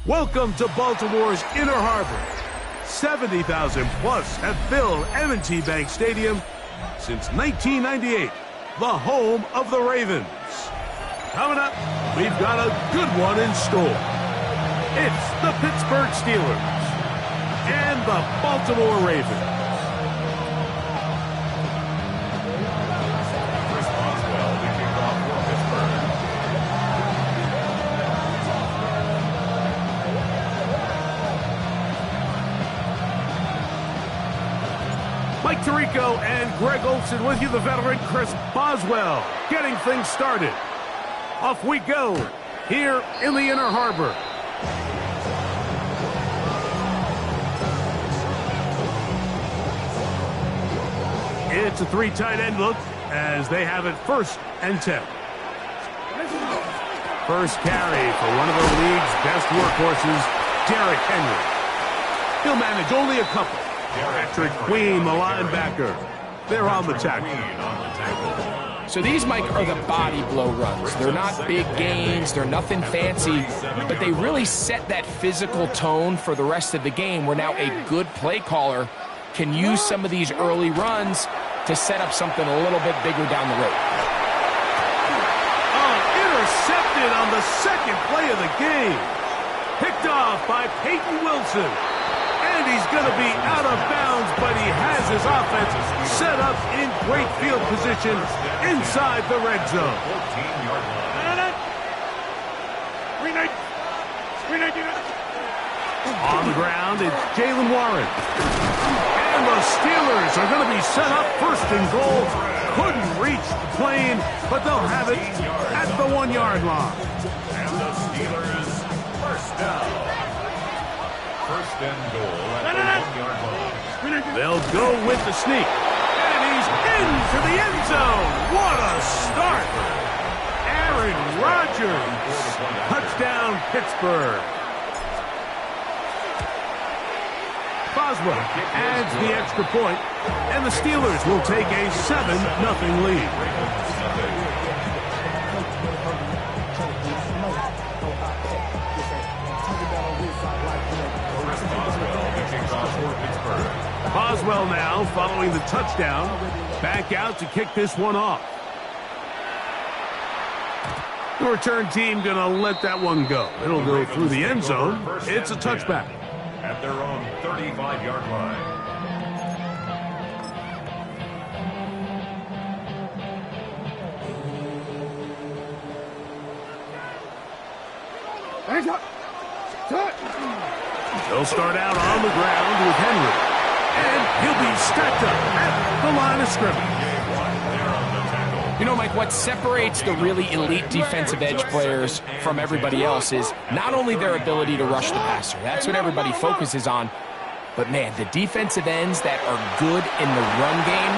Welcome to Baltimore's Inner Harbor. 70,000 plus have filled M&T Bank Stadium since 1998, the home of the Ravens. Coming up, we've got a good one in store. It's the Pittsburgh Steelers and the Baltimore Ravens. Mike Tirico and Greg Olsen with you, the veteran Chris Boswell, getting things started. Off we go here in the Inner Harbor. It's a three tight end look as they have it 1st and 10. First carry for one of the league's best workhorses, Derrick Henry. He'll manage only a couple. Patrick Queen, the linebacker. They're on the tackle. So these, Mike, are the body blow runs. They're not big gains. They're nothing fancy. But they really set that physical tone for the rest of the game where now a good play caller can use some of these early runs to set up something a little bit bigger down the road. Oh, intercepted on the second play of the game. Picked off by Peyton Wilson. And he's going to be out of bounds, but he has his offense set up in great field position inside the red zone. On the ground, it's Jalen Warren. And the Steelers are going to be set up 1st and goal. Couldn't reach the plane, but they'll have it at the 1-yard line. And the Steelers 1st down. 1st and goal at the 1-yard line. They'll go with the sneak. And he's into the end zone. What a start. Aaron Rodgers. Touchdown, Pittsburgh. Boswell adds the extra point, and the Steelers will take a 7-0 lead. Boswell now following the touchdown. Back out to kick this one off. The return team going to let that one go. It'll go through the end zone. It's a touchback. At their own 35-yard line. They'll start out on the ground with Henry. And he'll be stacked up at the line of scrimmage. You know, Mike, what separates the really elite defensive edge players from everybody else is not only their ability to rush the passer. That's what everybody focuses on. But, man, the defensive ends that are good in the run game,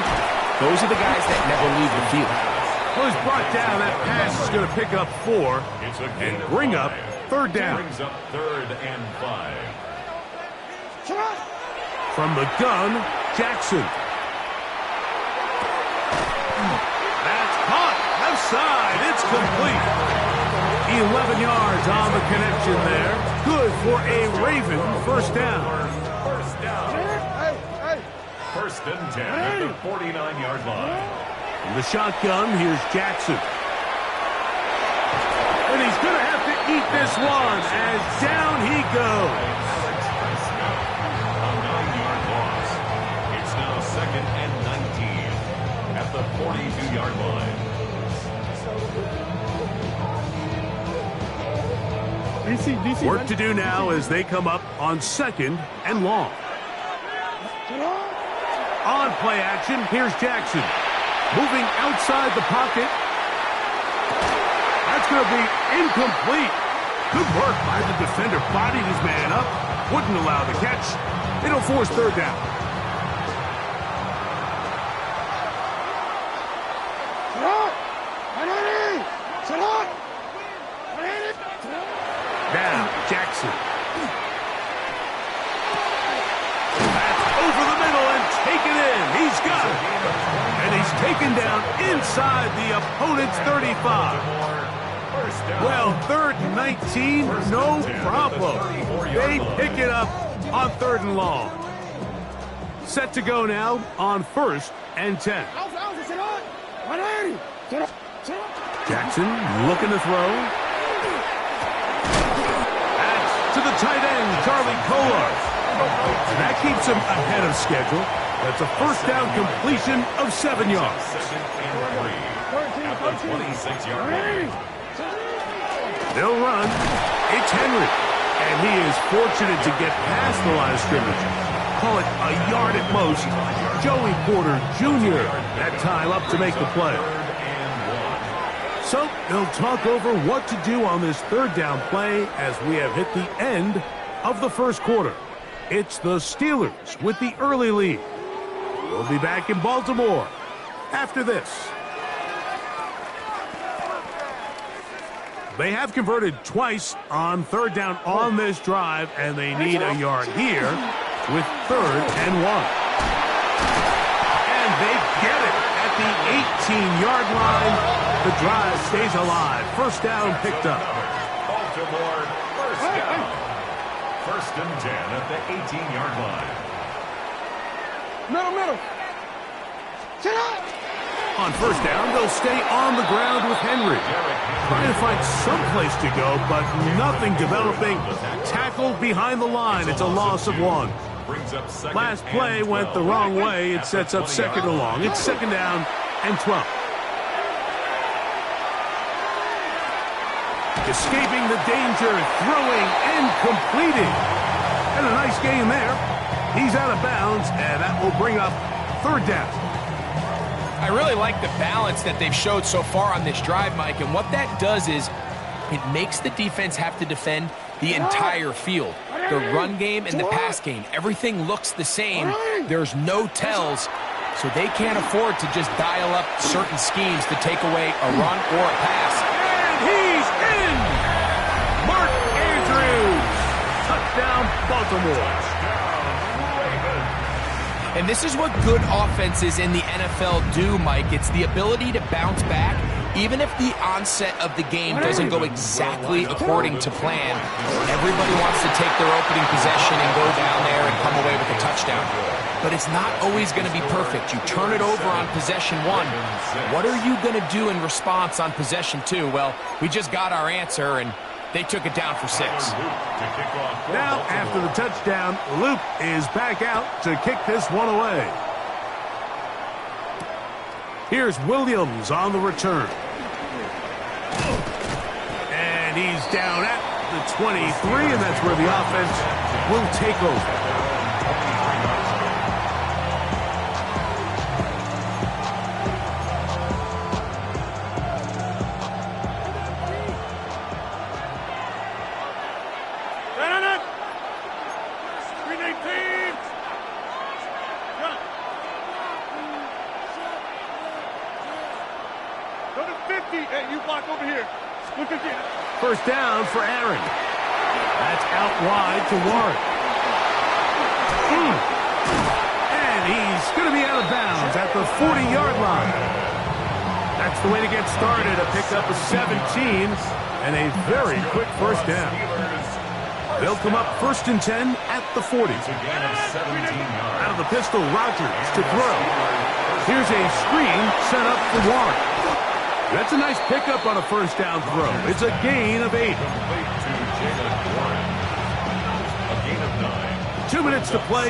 those are the guys that never leave the field. Well, he's brought down. That pass is going to pick up 4 and bring up 3rd down. Brings up 3rd and 5. From the gun, Jackson. That's caught. Left side. It's complete. 11 yards on the connection there. Good for a Raven 1st down. 1st and 10 at the 49-yard line. From the shotgun, here's Jackson. And he's going to have to eat this one as down he goes. A 9-yard loss. It's now 2nd and 19 at the 42-yard line. Work to do now as they come up on 2nd and long. On play action, here's Jackson. Moving outside the pocket. That's going to be incomplete. Good work by the defender. Bodied his man up. Wouldn't allow the catch. It'll force 3rd down. Now, Jackson. That's over the middle and taken in. He's got it. And he's taken down inside the opponent's 35. First down. Well, 3rd and 19, no problem. They pick it up on 3rd and long. Set to go now on 1st and 10. Jackson looking to throw. That's to the tight end, Charlie Kolar. That keeps him ahead of schedule. That's a first down completion of 7 yards. Second and 3 at the 26-yard line. They'll run. It's Henry. And he is fortunate to get past the line of scrimmage. Call it a yard at most. Joey Porter Jr. that time up to make the play. So they'll talk over what to do on this 3rd down play as we have hit the end of the first quarter. It's the Steelers with the early lead. We'll be back in Baltimore after this. They have converted twice on 3rd down on this drive, and they need a yard here with 3rd and 1. And they get it at the 18-yard line. The drive stays alive. First down picked up. Baltimore, first down. 1st and 10 at the 18-yard line. Middle. Sit up. On 1st down, they'll stay on the ground with Henry. Trying to find some place to go, but nothing developing. Tackled behind the line. It's a loss of 1. Last play went the wrong way. It sets up 2nd and long. It's 2nd down and 12. Escaping the danger, throwing and completing. And a nice game there. He's out of bounds, and that will bring up 3rd down. I really like the balance that they've showed so far on this drive, Mike, and what that does is it makes the defense have to defend the entire field. The run game and the pass game, everything looks the same. There's no tells, so they can't afford to just dial up certain schemes to take away a run or a pass. And he's in! Mark Andrews! Touchdown, Baltimore. And this is what good offenses in the NFL do, Mike. It's the ability to bounce back, even if the onset of the game doesn't go exactly according to plan. Everybody wants to take their opening possession and go down there and come away with a touchdown. But it's not always going to be perfect. You turn it over on possession 1. What are you going to do in response on possession 2? Well, we just got our answer, and they took it down for 6. Now, after the touchdown, Luke is back out to kick this one away. Here's Williams on the return. And he's down at the 23, and that's where the offense will take over. First down for Aaron. That's out wide to Warren. And he's going to be out of bounds at the 40-yard line. That's the way to get started. A pickup of 17 and a very quick first down. They'll come up 1st and 10 at the 40. Out of the pistol, Rodgers to throw. Here's a screen set up for Warren. That's a nice pickup on a first down throw. It's a gain of 8. 2 minutes to play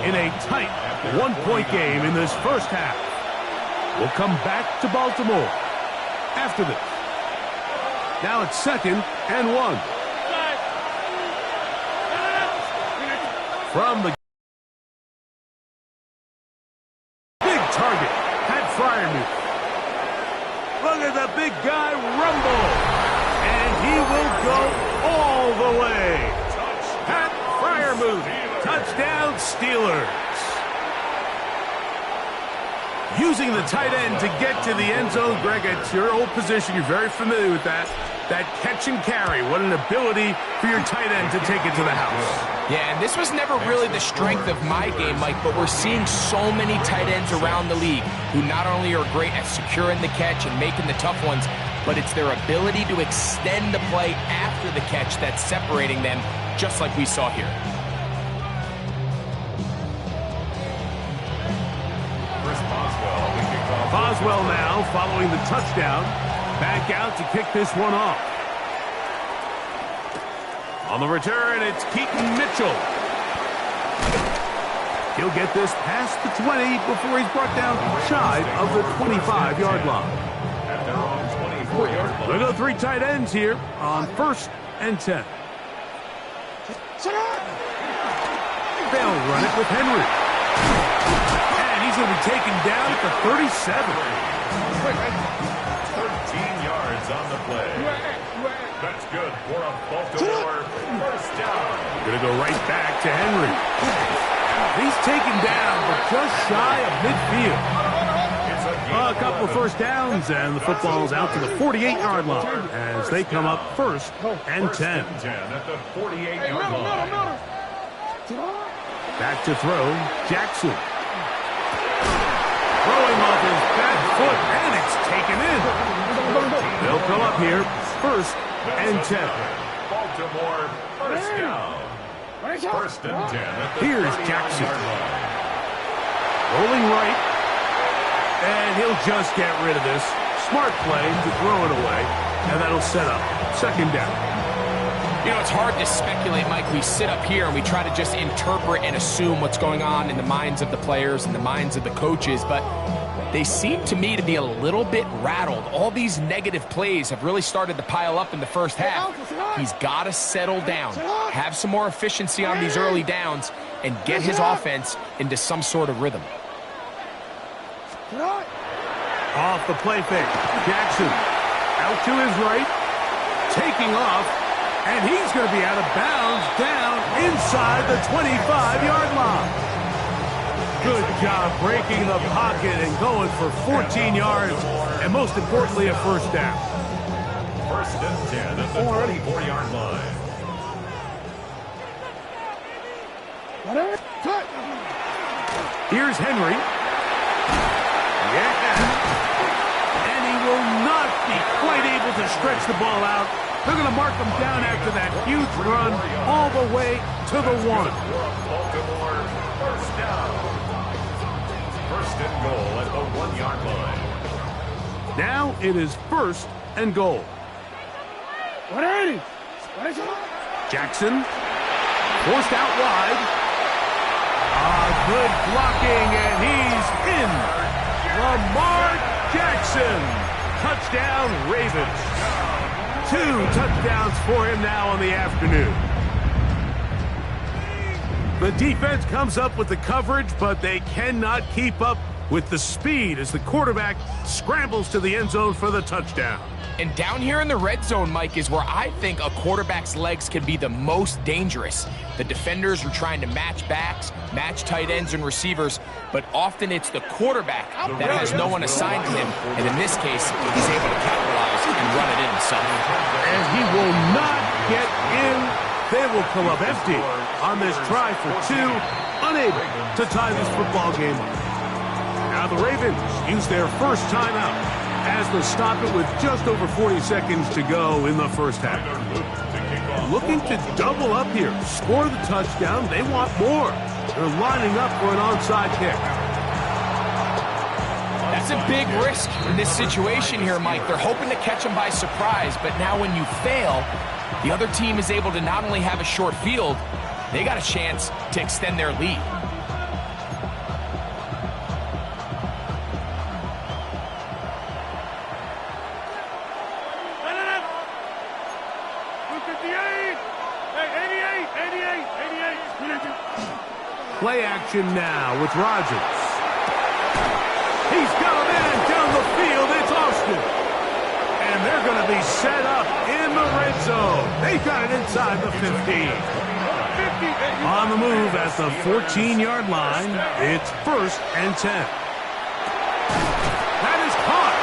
in a tight 1-point game in this first half. We'll come back to Baltimore after this. Now it's 2nd and 1. From the big target, Pat Fryermuth. Look at the big guy rumble. And he will go all the way. Pat Fryermuth, touchdown Steelers. Using the tight end to get to the end zone, Greg, it's your old position. You're very familiar with that. That catch and carry. What an ability for your tight end to take it to the house. Yeah, and this was never really the strength of my game, Mike, but we're seeing so many tight ends around the league who not only are great at securing the catch and making the tough ones, but it's their ability to extend the play after the catch that's separating them, just like we saw here. Boswell now following the touchdown. Back out to kick this one off. On the return, it's Keaton Mitchell. He'll get this past the 20 before he's brought down shy of the 25-yard line. At their own 24-yard line. We'll go 3 tight ends here on 1st and 10. They'll run it with Henry. And he's going to be taken down at the 37. 13 yards on the play. That's good for a Baltimore first down. Going to go right back to Henry. He's taken down, but just shy of midfield. A couple of first downs, and the football's out to the 48-yard line as they come up 1st and 10. At the 48-yard line. Back to throw, Jackson. Throwing off his back foot, and it's taken in. They'll come up here 1st and 10. Baltimore first down. 1st and 10. Here's Jackson. Rolling right. And he'll just get rid of this. Smart play to throw it away. And that'll set up 2nd down. You know, it's hard to speculate, Mike. We sit up here and we try to just interpret and assume what's going on in the minds of the players and the minds of the coaches, but they seem to me to be a little bit rattled. All these negative plays have really started to pile up in the first half. He's got to settle down, have some more efficiency on these early downs, and get his offense into some sort of rhythm. Off the play fake. Jackson out to his right, taking off, and he's going to be out of bounds down inside the 25-yard line. Good job breaking the pocket and going for 14 yards, and most importantly, a first down. 1st and 10 at the 24-yard line. Here's Henry. Yeah. And he will not be quite able to stretch the ball out. They're going to mark him down after that huge run all the way to the 1. Baltimore first down. 1st and goal at the 1-yard line. Now it is 1st and goal. Jackson forced out wide. Good blocking, and he's in. Lamar Jackson. Touchdown, Ravens. 2 touchdowns for him now on the afternoon. The defense comes up with the coverage, but they cannot keep up with the speed as the quarterback scrambles to the end zone for the touchdown. And down here in the red zone, Mike, is where I think a quarterback's legs can be the most dangerous. The defenders are trying to match backs, match tight ends and receivers, but often it's the quarterback that has no one assigned to him, and in this case, he's able to capitalize and run it in himself. And he will not get in. They will come up empty on this try for 2, unable to tie this football game up. Now the Ravens use their first timeout as they stop it with just over 40 seconds to go in the first half. Looking to double up here, score the touchdown. They want more. They're lining up for an onside kick. That's a big risk in this situation here, Mike. They're hoping to catch him by surprise, but now when you fail, the other team is able to not only have a short field, they got a chance to extend their lead. Play action now with Rodgers. He's got a man down the field. It's Austin. And they're going to be set up in the red zone. They got it inside the 15. On the move at the 14-yard line, it's 1st and 10. That is caught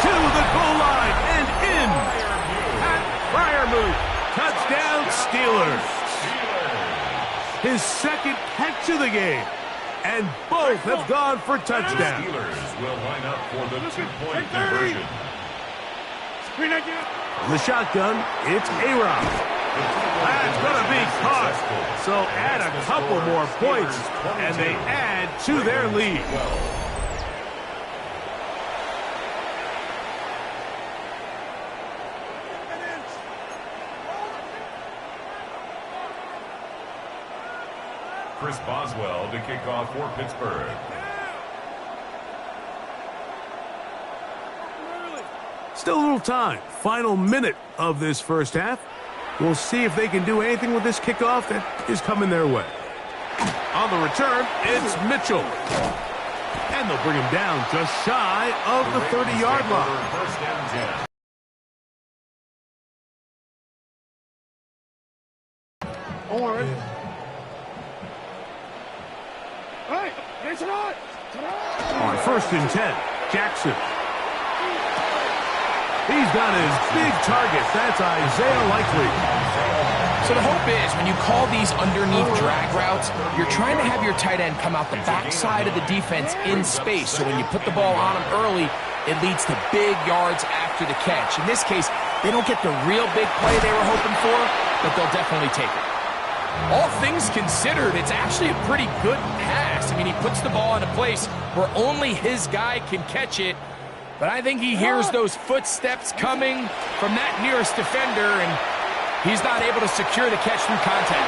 to the goal line and in. Pat Freiermuth, touchdown Steelers. His 2nd catch of the game, and both have gone for touchdowns. Steelers will line up for the 2-point conversion. From the shotgun, it's A-Rod. That's going to be caught. So add a couple more points, and they add to their lead. Chris Boswell to kick off for Pittsburgh. Still a little time. Final minute of this first half. We'll see if they can do anything with this kickoff that is coming their way. On the return, it's Mitchell. And they'll bring him down just shy of the 30-yard line. First and 10. Orange. Hey, it's not. On first and 10, Jackson. He's got his big target. That's Isaiah Likely. So the hope is when you call these underneath drag routes, you're trying to have your tight end come out the backside of the defense in space. So when you put the ball on him early, it leads to big yards after the catch. In this case, they don't get the real big play they were hoping for, but they'll definitely take it. All things considered, it's actually a pretty good pass. I mean, he puts the ball in a place where only his guy can catch it. But I think he hears those footsteps coming from that nearest defender, and he's not able to secure the catch through contact.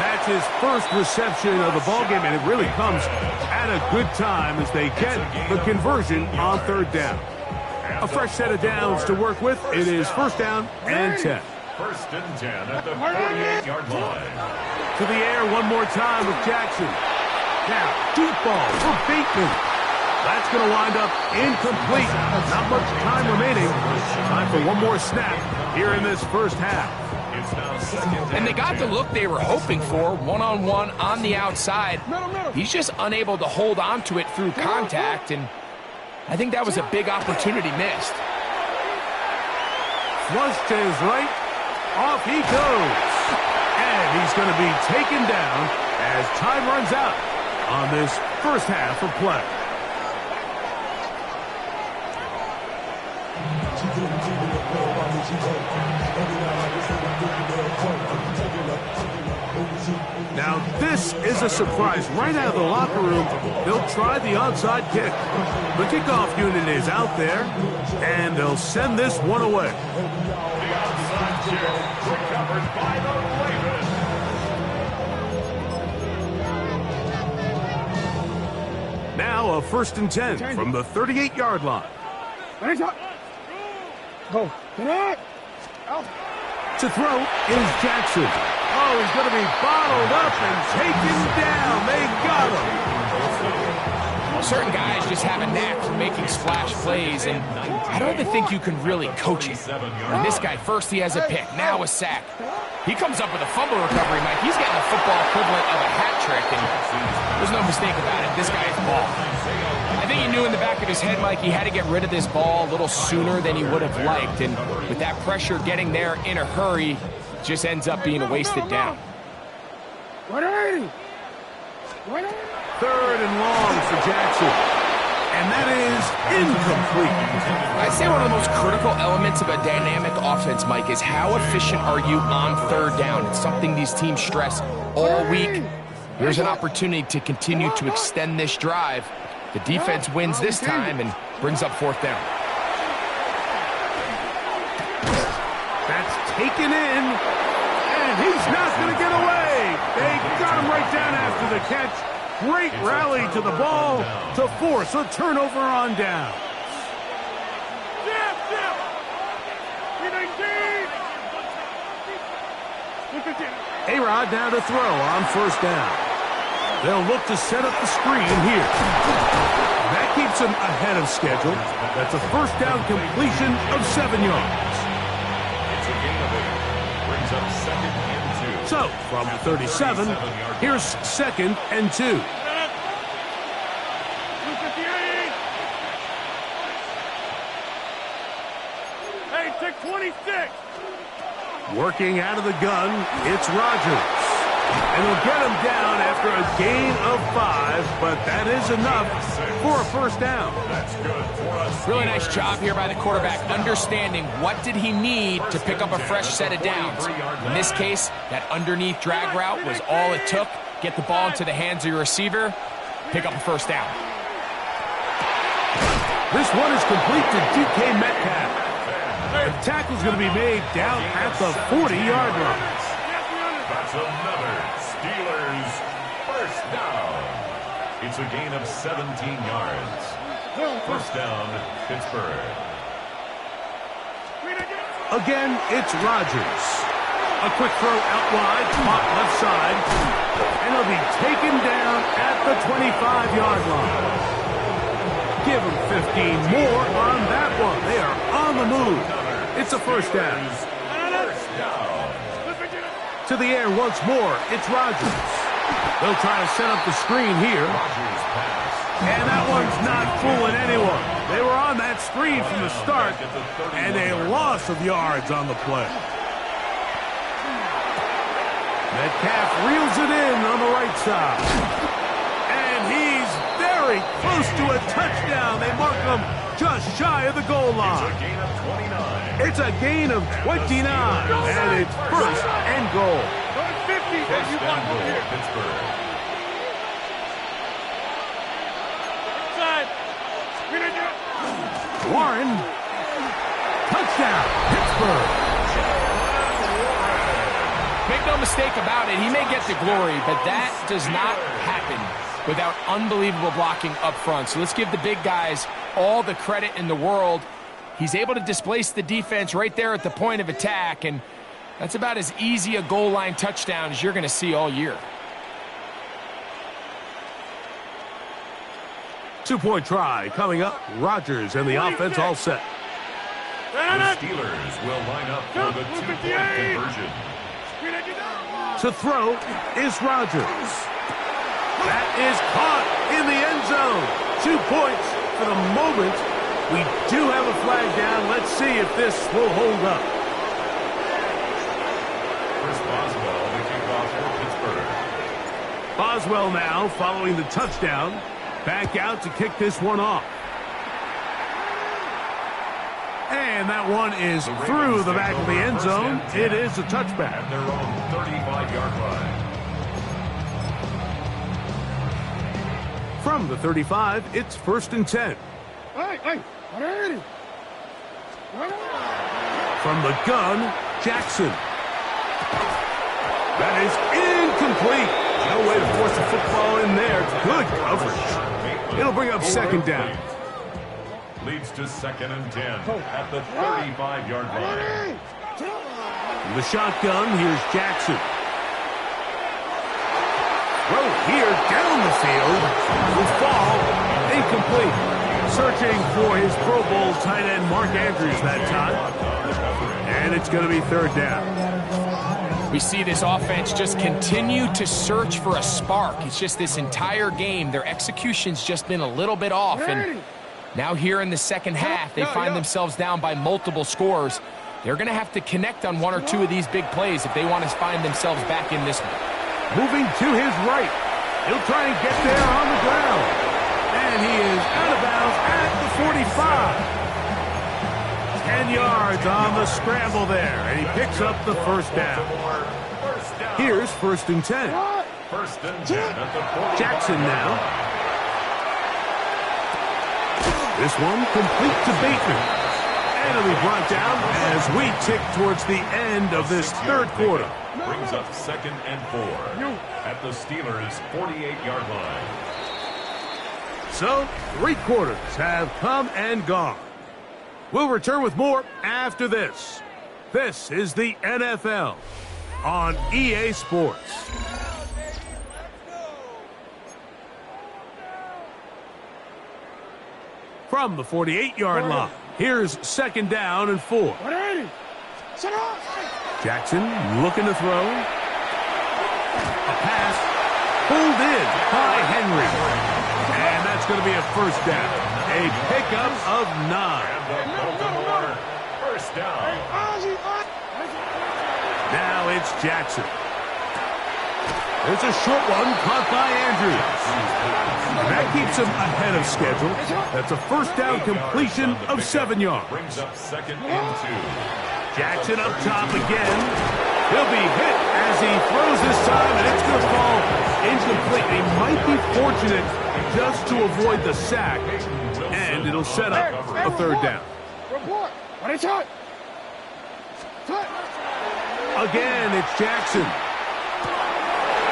That's his first reception of the ballgame, and it really comes at a good time as they get the conversion on third down. A fresh set of downs to work with. It is first down and 10. First and 10 at the 48-yard line. To the air one more time with Jackson. Now, deep ball for Bateman. That's going to wind up incomplete. Not much time remaining. Time for one more snap here in this first half. It's now second. And they got the look they were hoping for, one-on-one on the outside. He's just unable to hold on to it through contact, and I think that was a big opportunity missed. Flush to his right. Off he goes. And he's going to be taken down as time runs out on this first half of play. Now this is a surprise. Right out of the locker room, they'll try the onside kick. The kickoff unit is out there, and they'll send this one away. The onside kick recovered by the Ravens. Now a first and 10 from the 38-yard line. Go. To throw is Jackson. Oh, he's going to be bottled up and taken down. They got him. Well, certain guys just have a knack for making splash plays, and I don't even think you can really coach it. And this guy, first he has a pick, now a sack. He comes up with a fumble recovery, Mike. He's getting the football equivalent of a hat trick, and there's no mistake about it. This guy is ball. I think he knew in the back of his head, Mike, he had to get rid of this ball a little sooner than he would have liked, and with that pressure getting there in a hurry, just ends up being a wasted down. 180. Third and long for Jackson. And that is incomplete. I'd say one of the most critical elements of a dynamic offense, Mike, is how efficient are you on third down? It's something these teams stress all week. Here's an opportunity to continue to extend this drive. The defense wins this time and brings up fourth down. That's taken in, and he's not going to get away. They got him right down after the catch. Great rally to the ball to force a turnover on down. A-Rod now to throw on first down. They'll look to set up the screen here. That keeps him ahead of schedule. That's a first down completion of 7 yards. It's a gain of 8. Brings up second and 2. So, from the 37, here's second and 2. Hey, take 26. Working out of the gun, it's Rodgers. And they'll get him down after a gain of 5, but that is enough for a first down. That's good for us. Really nice job here by the quarterback, understanding what did he need to pick up a fresh set of downs. In this case, that underneath drag route was all it took. Get the ball into the hands of your receiver, pick up a first down. This one is complete to DK Metcalf. The tackle's going to be made down at the 40-yard line. That's another Steelers first down. It's a gain of 17 yards. First down, Pittsburgh. Again, it's Rodgers. A quick throw out wide, caught left side, and he'll be taken down at the 25-yard line. Give him 15 more on that one. They are on the move. It's a first down. To the air once more. It's Rodgers. They'll try to set up the screen here. And that one's not fooling anyone. They were on that screen from the start, and a loss of yards on the play. Metcalf reels it in on the right side. And he's very close to a touchdown. They mark him just shy of the goal line. It's a gain of 29, and it's first and goal. First and goal, Pittsburgh. Warren. Touchdown, Pittsburgh. Make no mistake about it, he may get the glory, but that does not happen without unbelievable blocking up front. So let's give the big guys all the credit in the world. He's able to displace the defense right there at the point of attack, and that's about as easy a goal line touchdown as you're going to see all year. 2-point try coming up. Rodgers and the offense all set. The Steelers will line up for the 2-point conversion. To throw is Rodgers. That is caught in the end zone. 2 points for the moment. We do have a flag down. Let's see if this will hold up. Chris Boswell, the kickoff for Pittsburgh. Boswell now following the touchdown. Back out to kick this one off. And that one is through the back of the end zone. It is a touchback. At their own 35-yard line. From the 35, it's first and 10. Hey, ready. From the gun, Jackson. That is incomplete. No way to force the football in there. Good coverage. It'll bring up second down. Leads to second and 10 at the 35-yard line. From the shotgun, here's Jackson. Throw here down the field. Will fall. Incomplete. Searching for his Pro Bowl tight end Mark Andrews that time. And it's going to be third down. We see this offense just continue to search for a spark. It's just this entire game, their execution's just been a little bit off. And now here in the second half, they find themselves down by multiple scores. They're going to have to connect on one or two of these big plays if they want to find themselves back in this one. Moving to his right. He'll try and get there on the ground. And he is out of bounds at the 45. 10 yards on the scramble there, and he picks up the first down. Here's first and 10. First and 10 at the 40. Jackson now. This one complete to Bateman. And it'll be brought down as we tick towards the end of this third quarter. Brings up second and 4 at the Steelers' 48-yard line. So, 3 quarters have come and gone. We'll return with more after this. This is the NFL on EA Sports. From the 48-yard line, here's second down and 4. Jackson looking to throw. A pass pulled in by Henry. And that's going to be a first down. A pickup of 9. First down. Now it's Jackson. It's a short one caught by Andrews. And that keeps him ahead of schedule. That's a first down completion of 7 yards. Brings up 2nd and 2. Jackson up top again. He'll be hit as he throws this time, and it's going to fall incomplete. He might be fortunate just to avoid the sack, and it'll set up a 3rd down. Report. What is it? Again, it's Jackson.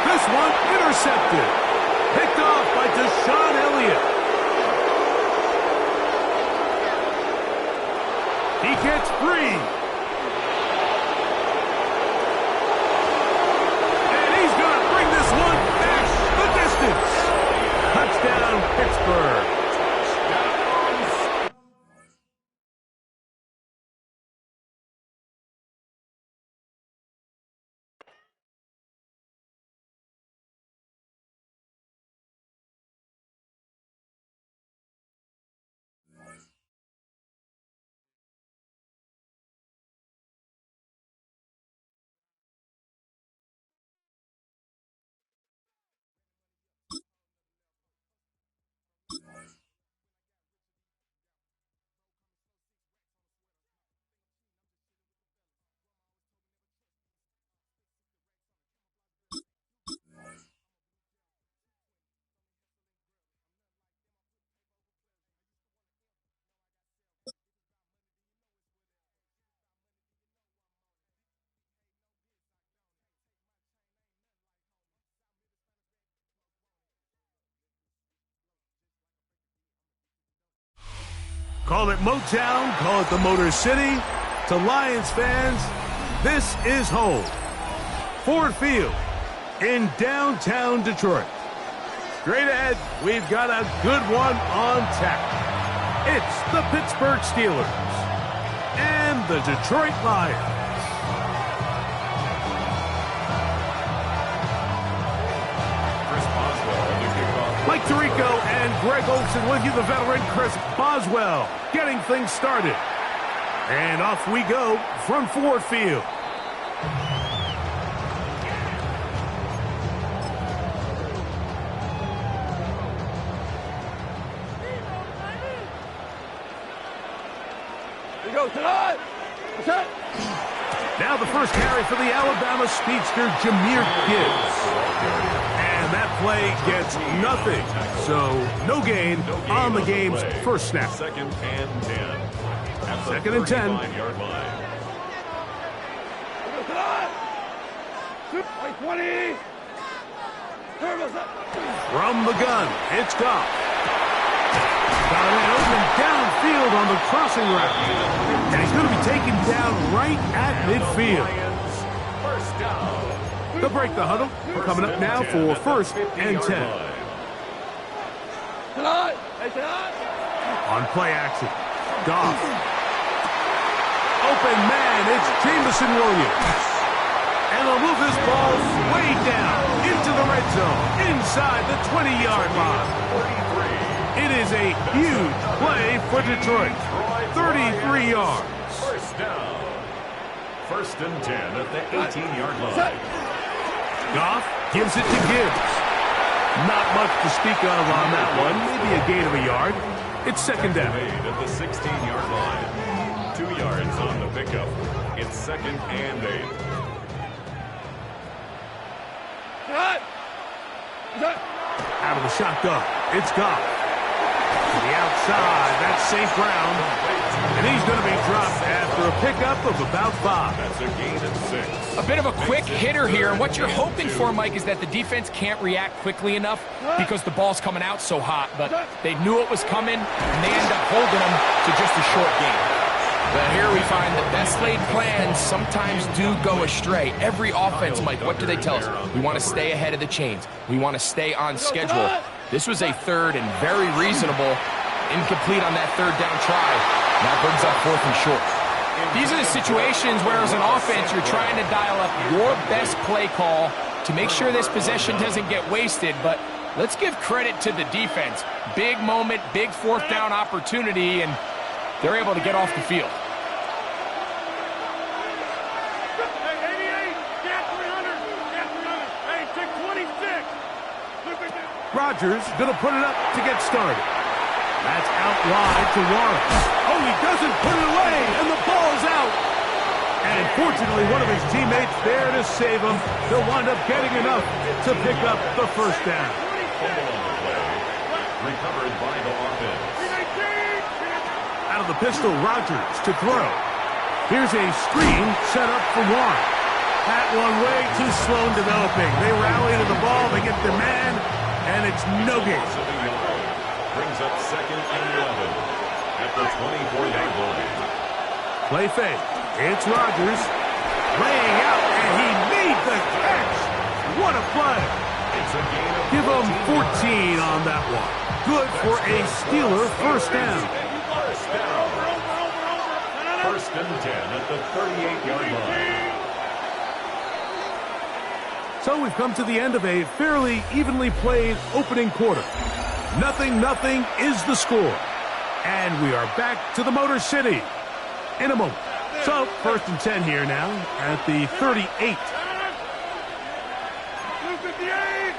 This one intercepted. Picked off by Deshaun Elliott. He gets free. And he's going to bring this one back the distance. Touchdown, Pittsburgh. Call it Motown, call it the Motor City. To Lions fans, this is home. Ford Field in downtown Detroit. Straight ahead, we've got a good one on tap. It's the Pittsburgh Steelers and the Detroit Lions. Mike Tirico and Greg Olsen with you, the veteran Chris Boswell, getting things started. And off we go from Ford Field. Here we go, tonight. Now the first carry for the Alabama speedster, Jahmyr Gibbs. And that play gets nothing. So no gain on the game's first snap. 2nd and 10. At the 2nd and 10. 39-yard line. 20. From the gun, it's Goff. Got it open downfield on the crossing route. And he's going to be taken down right at midfield. First down. They'll break the huddle. We're coming up now for 1st and 10. On play action, Goff. Open man, it's Jameson Williams. And they'll move this ball way down into the red zone, inside the 20-yard line. It is a huge play for Detroit. 33 yards. First down. 1st and 10 at the 18-yard line. Goff gives it to Gibbs. Not much to speak of on that one. Maybe a gain of a yard. It's 2nd down. Made at the 16-yard line. 2 yards on the pickup. It's 2nd and 8. Out of the shotgun, it's Goff. To the outside, that's St. Brown. And he's going to be dropped after a pickup of about 5. That's a gain of 6. A bit of a quick hitter here, and what you're hoping for, Mike, is that the defense can't react quickly enough because the ball's coming out so hot. But they knew it was coming, and they end up holding them to just a short game. But here we find the best laid plans sometimes do go astray. Every offense, Mike, what do they tell us? We want to stay ahead of the chains. We want to stay on schedule. This was a 3rd and very reasonable, incomplete on that 3rd down try. That brings up 4th and short. These are the situations where, as an offense, you're trying to dial up your best play call to make sure this possession doesn't get wasted. But let's give credit to the defense. Big moment, big 4th down opportunity, and they're able to get off the field. Hey, 88, got 300, got 300. Hey, take 20. Rodgers going to put it up to get started. That's out wide to Warren. Oh, he doesn't put it away, and the ball's out. And fortunately, one of his teammates there to save him. He'll wind up getting enough to pick up the first down. Recovered by the offense. Out of the pistol, Rodgers to throw. Here's a screen set up for Warren. That one way too slow in developing. They rally to the ball, they get their man, and it's no gain. Brings up 2nd and 11 at the 24-yard line. Play fake. It's Rodgers laying out, and he made the catch. What a play. It's a gain of Give him 14 on that one. Good for a Steeler first down. First down. 1st and 10 at the 38-yard line. So we've come to the end of a fairly evenly played opening quarter. 0-0 is the score. And we are back to the Motor City in a moment. So 1st and 10 here now at the 38. 258.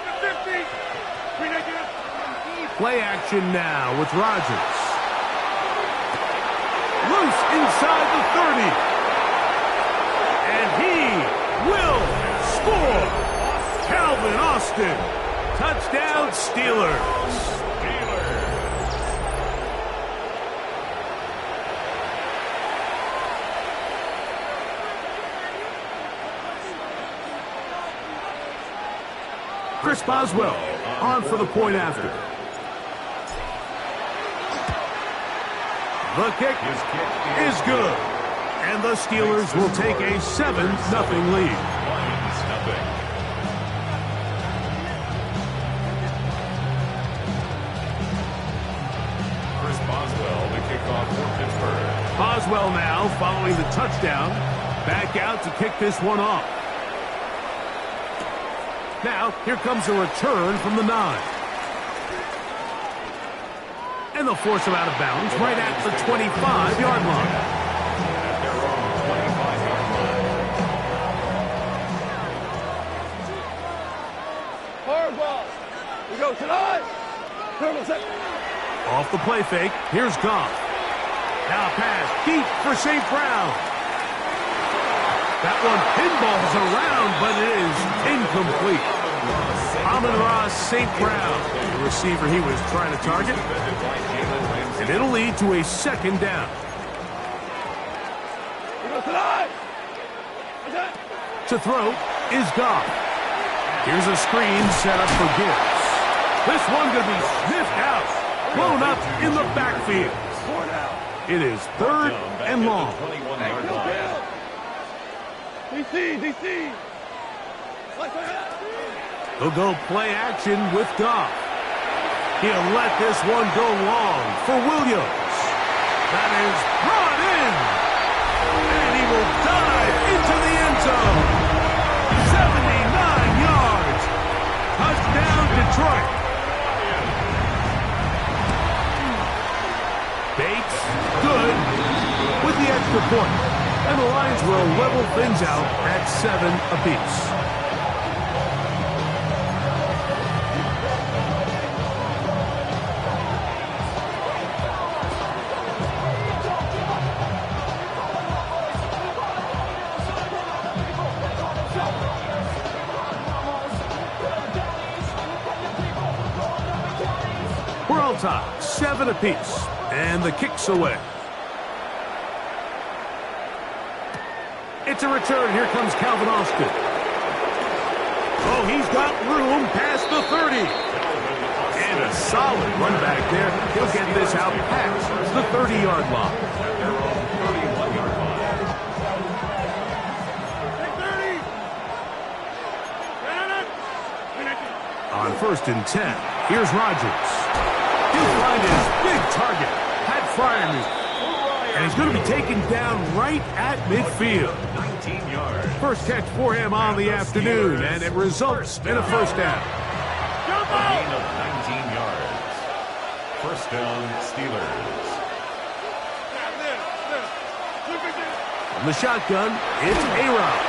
150. Play action now with Rodgers. Loose inside the 30. And he will score. Calvin Austin. Touchdown Steelers. Chris Boswell on for the point after. The kick is good. And the Steelers will take a 7-0 lead. Chris Boswell, the kickoff for Pittsburgh. Boswell now following the touchdown. Back out to kick this one off. Now, here comes a return from the 9. And they'll force him out of bounds right at the 25-yard line. At their own 25-yard line. Hard ball. We go tonight. Turtle set. Off the play fake, here's Goff. Now pass deep for St. Brown. That one pinballs around, but it is incomplete. Amon-Ra St. Brown, the receiver he was trying to target. And it'll lead to a 2nd down. To throw is Goff. Here's a screen set up for Gibbs. This one going to be sniffed out, blown up in the backfield. It is 3rd and long. DC. He'll go play action with Goff. He'll let this one go long for Williams. That is brought in. And he will dive into the end zone. 79 yards. Touchdown, Detroit. Bates, good, with the extra point. And the Lions will level things out at 7 apiece. We're all tied, 7 apiece, and the kick's away. It's a return. Here comes Calvin Austin. Oh, he's got room past the 30. And a solid run back there. He'll get this out past the 30-yard line. At their own 31-yard line. On 1st and 10, here's Rodgers. He'll find his big target, Pat Freiermuth. And he's going to be taken down right at midfield. 19 yards. First catch for him on the afternoon, and it results in a first down. A gain of 19 yards. First down, Steelers. From the shotgun, it's A-Rod.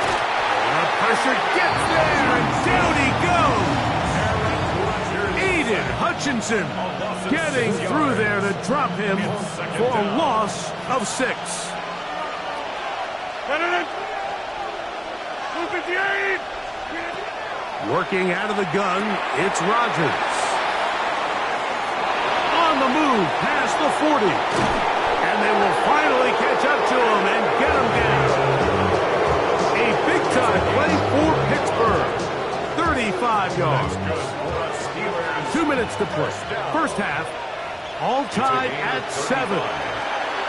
The pressure gets there, and down he goes. Aiden Hutchinson getting through there to drop him for a loss of 6. Working out of the gun, it's Rodgers. On the move past the 40. And they will finally catch up to him and get him down. A big-time play for Pittsburgh. 35 yards. 2 minutes to play. First half, all tied at 7.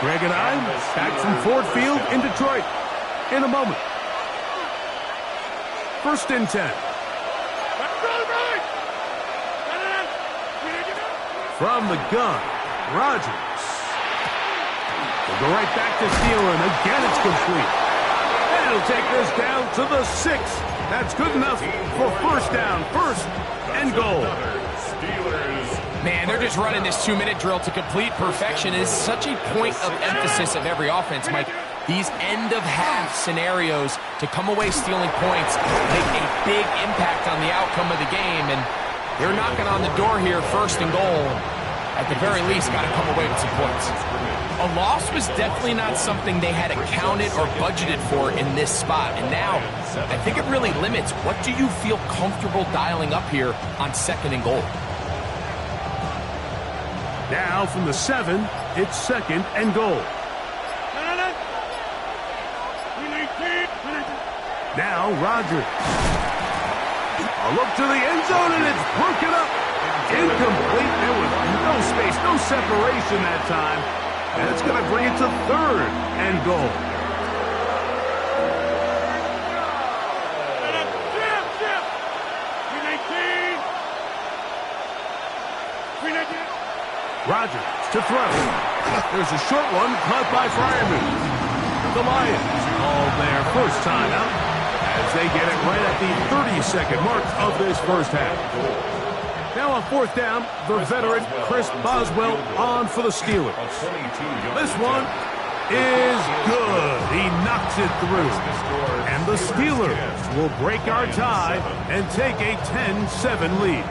Greg and I back from Ford Field in Detroit in a moment. First and 10. From the gun, Rodgers. They'll go right back to Thielen. Again, it's complete. And he'll take this down to the 6. That's good enough for first down. First and goal. Man, they're just running this 2-minute drill to complete perfection. It is such a point of emphasis of every offense, Mike. These end-of-half scenarios to come away stealing points make a big impact on the outcome of the game. And they're knocking on the door here, first and goal. At the very least, got to come away with some points. A loss was definitely not something they had accounted or budgeted for in this spot. And now, I think it really limits what do you feel comfortable dialing up here on second and goal. Now from the 7, it's second and goal. Now Rodgers. A look to the end zone, and it's broken up. Incomplete. There was no space, no separation that time. And it's going to bring it to third and goal. Rodgers to throw. There's a short one caught by Freiermuth. The Lions called their first time out as they get it right at the 30-second mark of this first half. Now on fourth down, the veteran Chris Boswell on for the Steelers. This one is good. He knocks it through. And the Steelers will break our tie and take a 10-7 lead.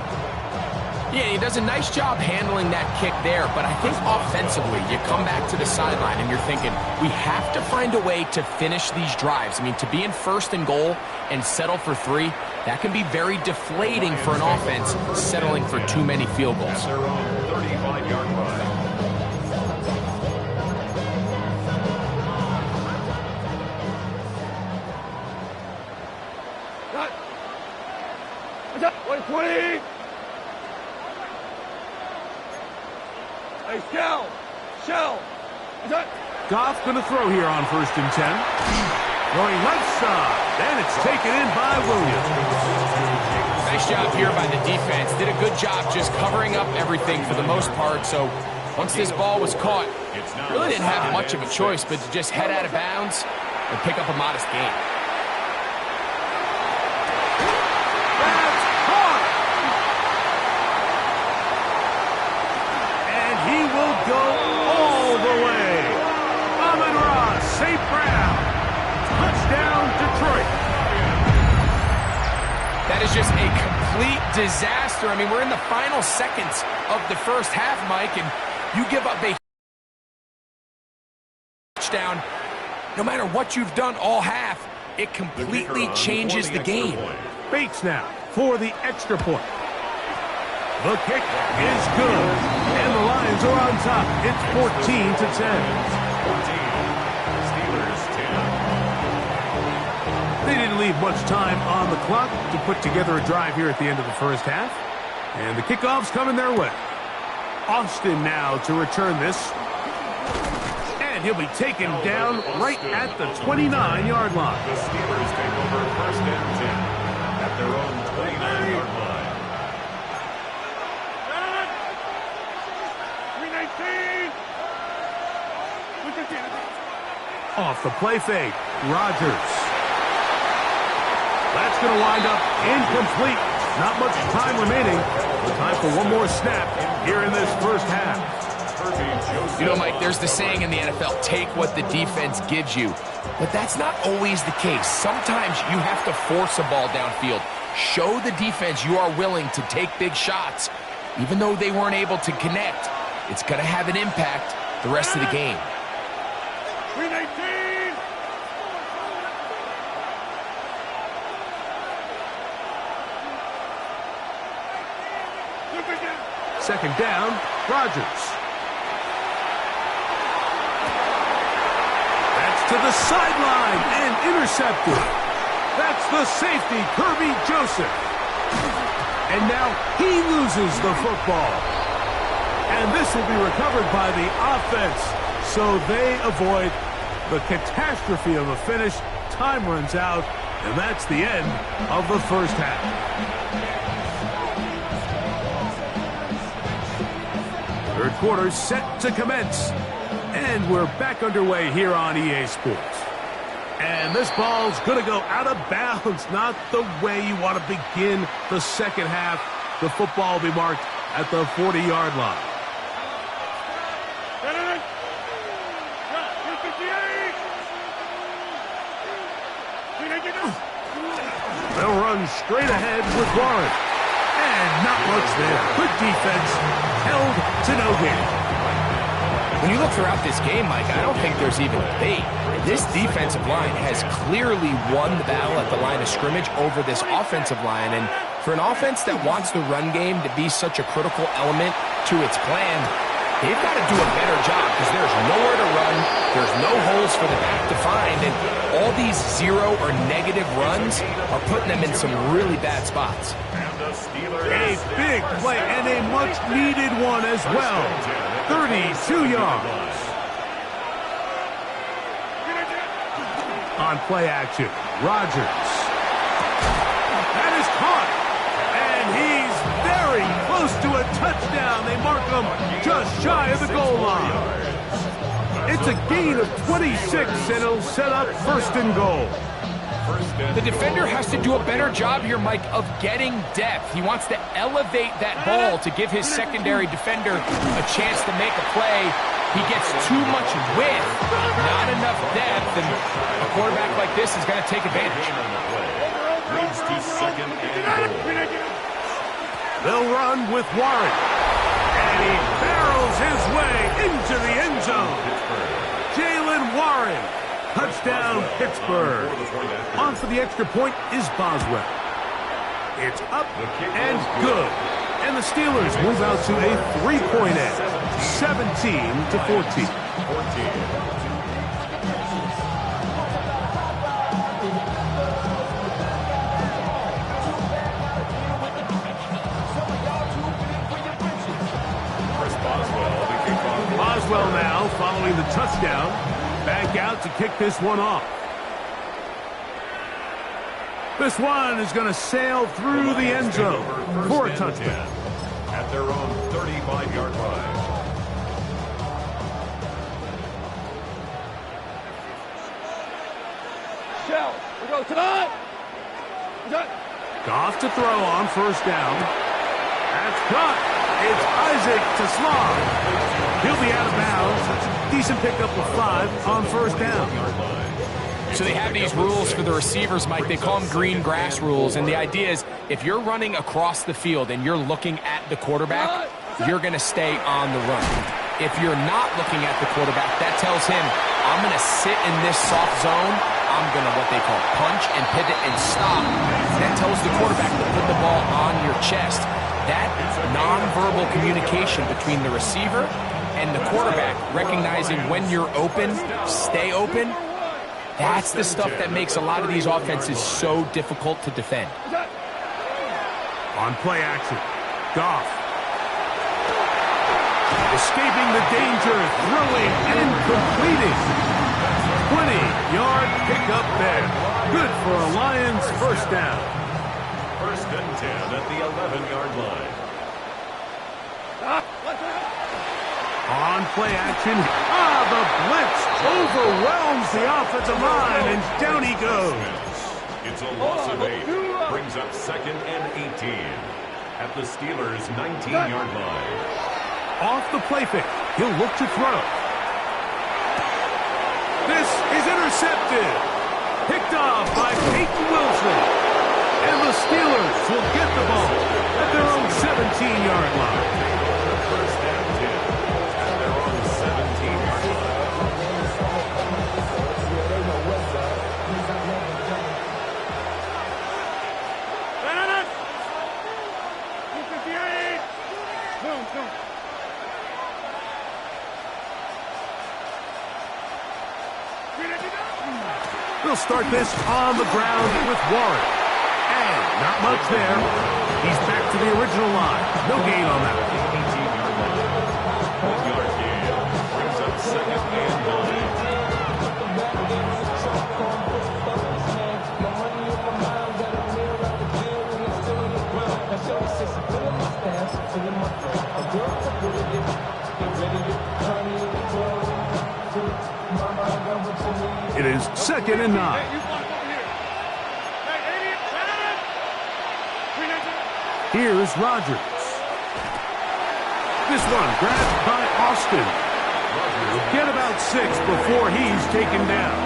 Yeah, he does a nice job handling that kick there, but I think offensively, you come back to the sideline and you're thinking, we have to find a way to finish these drives. I mean, to be in first and goal and settle for 3, that can be very deflating for an offense settling for too many field goals. Their own 35-yard line. Cut. 120. Hey, Shell. Goff going to throw here on first and 10. Throwing left side, and it's taken in by Williams. Nice job here by the defense. Did a good job just covering up everything for the most part. So once this ball was caught, really didn't have much of a choice but to just head out of bounds and pick up a modest gain. That is just a complete disaster. I mean, we're in the final seconds of the first half, Mike, and you give up a touchdown. No matter what you've done all half, it completely changes the game. Bates now for the extra point. The kick is good, and the Lions are on top. It's 14-10. They didn't leave much time on the clock to put together a drive here at the end of the first half. And the kickoff's coming their way. Austin now to return this. And he'll be taken down right at the 29-yard line. The Steelers take over first and 10 at their own 29-yard line. 319. Off the play fake, Rodgers. That's going to wind up incomplete. Not much time remaining. Time for one more snap here in this first half. You know, Mike, there's the saying in the NFL, take what the defense gives you. But that's not always the case. Sometimes you have to force a ball downfield. Show the defense you are willing to take big shots. Even though they weren't able to connect, it's going to have an impact the rest of the game. Second down, Rodgers. That's to the sideline and intercepted. That's the safety, Kirby Joseph. And now he loses the football. And this will be recovered by the offense. So they avoid the catastrophe of a finish. Time runs out, and that's the end of the first half. Third quarter set to commence. And we're back underway here on EA Sports. And this ball's going to go out of bounds. Not the way you want to begin the second half. The football will be marked at the 40-yard line. They'll run straight ahead with Warren. And not much there. Good defense. Held to no gain. When you look throughout this game, Mike, I don't think there's even debate. This defensive line has clearly won the battle at the line of scrimmage over this offensive line. And for an offense that wants the run game to be such a critical element to its plan, they've got to do a better job because there's nowhere to run. There's no holes for the back to find. And all these zero or negative runs are putting them in some really bad spots. A big play and a much-needed one as well. 32 yards. On play action, Rodgers. That is caught. And he's very close to a touchdown. They mark him just shy of the goal line. It's a gain of 26, and it'll set up first and goal. The defender has to do a better job here, Mike, of getting depth. He wants to elevate that ball to give his secondary defender a chance to make a play. He gets too much width, not enough depth, and a quarterback like this is going to take advantage. Leads to second and goal. They'll run with Warren. And he barrels his way into the end zone. Jalen Warren. Touchdown, Pittsburgh. On for the extra point is Boswell. It's up and good. And the Steelers move out to a 3-point edge, 17-14. Boswell now following the touchdown. Back out to kick this one off. This one is going to sail through the end zone for a touchdown. At their own 35-yard line. Shell, we go tonight. Goff to throw on first down. That's caught. It's Isaac to Slav. He'll be out of bounds. Decent pickup of 5 on first down. So they have these rules for the receivers, Mike. They call them green grass rules. And the idea is if you're running across the field and you're looking at the quarterback, you're going to stay on the run. If you're not looking at the quarterback, that tells him, I'm going to sit in this soft zone. I'm going to what they call punch and pivot and stop. That tells the quarterback to put the ball on your chest. That nonverbal communication between the receiver and the quarterback, recognizing when you're open, stay open, that's the stuff that makes a lot of these offenses so difficult to defend. On play action, Goff. Escaping the danger, throwing and completing. 20-yard pickup there. Good for a Lions first down. First and 10 at the 11-yard line. On play action. The blitz overwhelms the offensive line, and down he goes. It's a loss of 8. Brings up second and 18 at the Steelers' 19-yard line. Off the play fake. He'll look to throw. This is intercepted. Picked off by Peyton Wilson. And the Steelers will get the ball at their own 17-yard line. First and 10 at their own 17-yard line. We'll start this on the ground with Warren. And not much there. He's back to the original line. No gain on that. 18-yard line. 1-yard gain. Brings up second and 9. It is 2nd and 9. Here's Rodgers. This one grabbed by Austin. He'll get about 6 before he's taken down.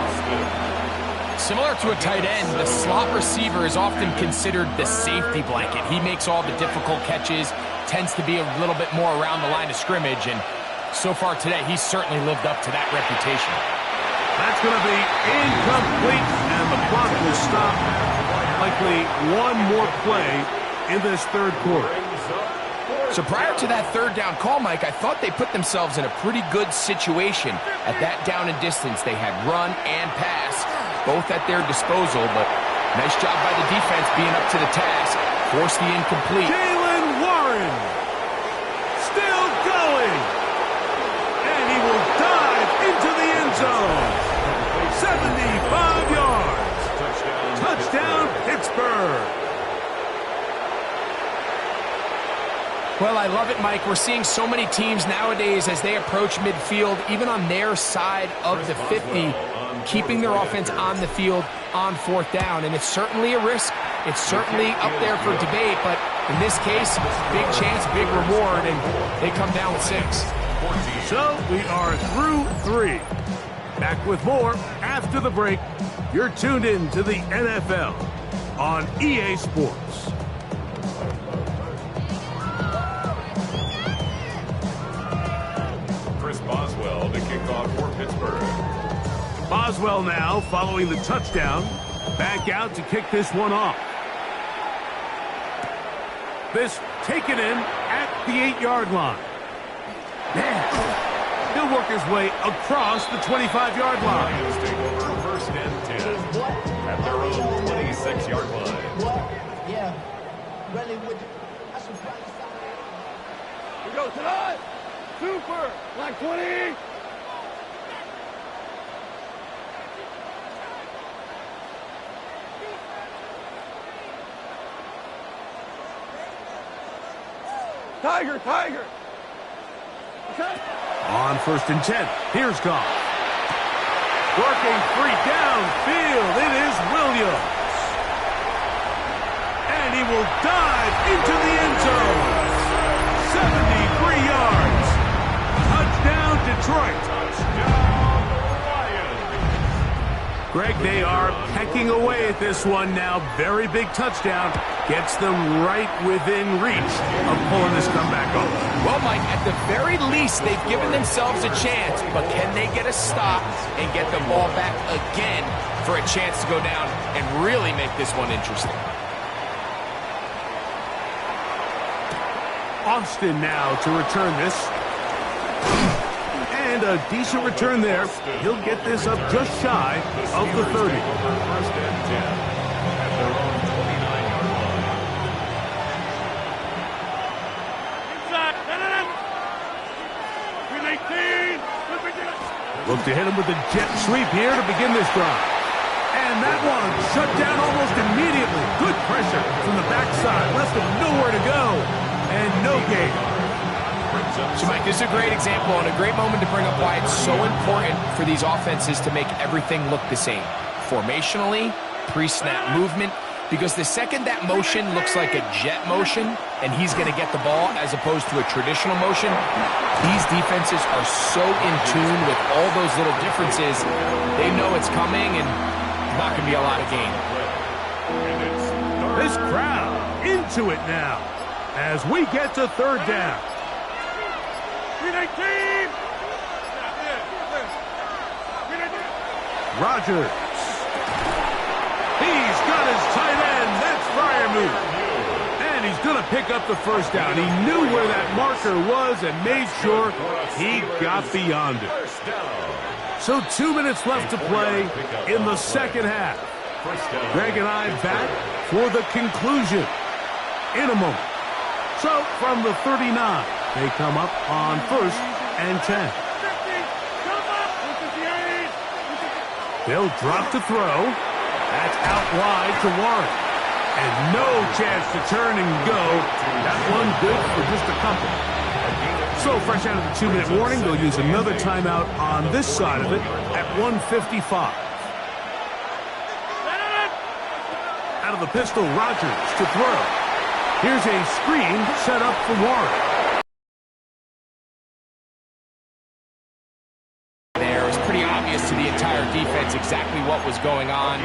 Similar to a tight end, the slot receiver is often considered the safety blanket. He makes all the difficult catches, tends to be a little bit more around the line of scrimmage, and so far today, he's certainly lived up to that reputation. That's going to be incomplete, and the clock will stop. Likely one more play in this third quarter. So prior to that third down call, Mike, I thought they put themselves in a pretty good situation. At that down and distance, they had run and pass, both at their disposal, but nice job by the defense being up to the task, forced the incomplete. Jaylen Warren still going, and he will dive into the end zone. 75 yards. Touchdown, Pittsburgh. Well, I love it, Mike. We're seeing so many teams nowadays as they approach midfield, even on their side of the 50, keeping their offense on the field on 4th down. And it's certainly a risk. It's certainly up there for debate, but in this case, big chance, big reward, and they come down with 6. So we are through 3. Back with more after the break. You're tuned in to the NFL on EA Sports. Chris Boswell to kick off for Pittsburgh. Boswell now following the touchdown. Back out to kick this one off. This taken in at the 8-yard line. He'll work his way across the 25-yard line. Lions take over first and 10 at their own 26-yard line. Yeah. Really would you? I should probably stop. We go tonight. Super. Like 20. Tiger, Tiger. Okay. On 1st and 10, here's Goff. Working free downfield, it is Williams. And he will dive into the end zone. 73 yards. Touchdown, Detroit. Greg, they are pecking away at this one now. Very big touchdown. Gets them right within reach of pulling this comeback off. Well, Mike, at the very least, they've given themselves a chance, but can they get a stop and get the ball back again for a chance to go down and really make this one interesting? Austin now to return this. And a decent return there. He'll get this up just shy of the 30. First and 10 at their own 29-yard line. Inside. Look to hit him with a jet sweep here to begin this drive. And that one shut down almost immediately. Good pressure from the backside. Left him nowhere to go. And no gain. So, Mike, this is a great example and a great moment to bring up why it's so important for these offenses to make everything look the same. Formationally, pre-snap movement, because the second that motion looks like a jet motion and he's going to get the ball as opposed to a traditional motion, these defenses are so in tune with all those little differences, they know it's coming and it's not going to be a lot of gain. This crowd into it now. as we get to third down. Rodgers. He's got his tight end. That's Fryermuth. And he's going to pick up the first down. He knew where that marker was and made sure he got beyond it. So 2 minutes left to play in the second half. Greg and I back for the conclusion in a moment. So from the 39, they come up on 1st and 10. They'll drop to throw. That's out wide to Warren. And no chance to turn and go. That one good for just a couple. So fresh out of the 2-minute warning, they'll use another timeout on this side of it at 1:55. Out of the pistol, Rodgers to throw. Here's a screen set up for Warren. There, it was pretty obvious to the entire defense exactly what was going on.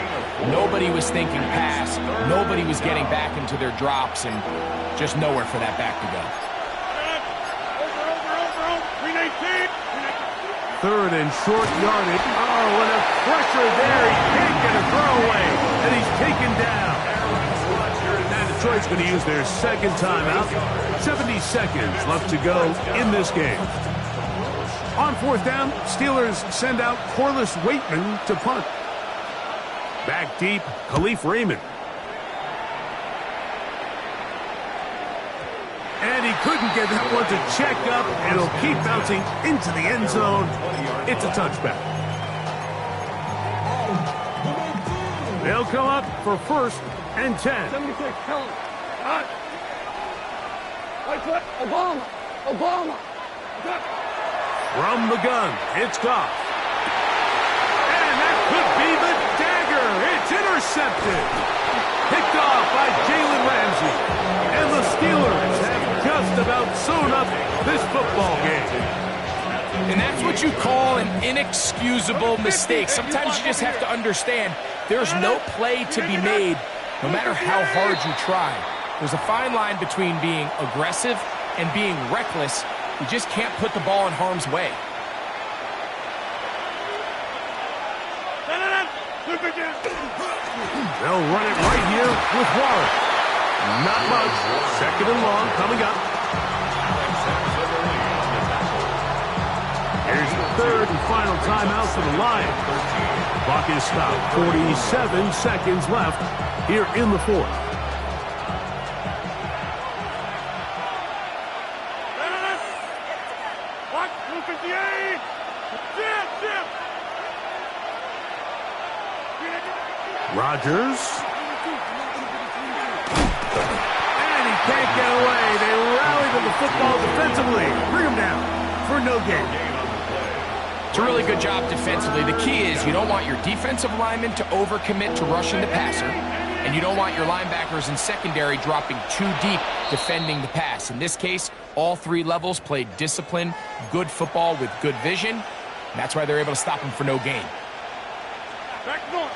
Nobody was thinking pass. Nobody was getting back into their drops, and just nowhere for that back to go. Third and short yardage. Oh, and a pressure there. He can't get a throwaway, and he's taken down. And Detroit's going to use their second timeout. 70 seconds left to go in this game. On 4th down, Steelers send out Corliss Waitman to punt. Back deep, Khalif Raymond. And he couldn't get that one to check up, and it'll keep bouncing into the end zone. It's a touchback. They'll come up for 1st and 10. 76, tell him. Right foot, Obama. From the gun, it's Goff. And that could be the dagger. It's intercepted. Picked off by Jalen Ramsey. And the Steelers have just about sewn up this football game. And that's what you call an inexcusable mistake. Sometimes you just have to understand there's no play to be made, no matter how hard you try. There's a fine line between being aggressive and being reckless. You just can't put the ball in harm's way. They'll run it right here with Warren. Not much. 2nd and long coming up. Here's the 3rd and final timeout for the Lions. Clock is stopped. 47 seconds left here in the 4th. Rodgers. And he can't get away. They rally to the football defensively. Bring him down for no gain. It's a really good job defensively. The key is you don't want your defensive linemen to overcommit to rushing the passer, and you don't want your linebackers in secondary dropping too deep defending the pass. In this case, all 3 levels played disciplined, good football with good vision, and that's why they're able to stop him for no gain. Back north.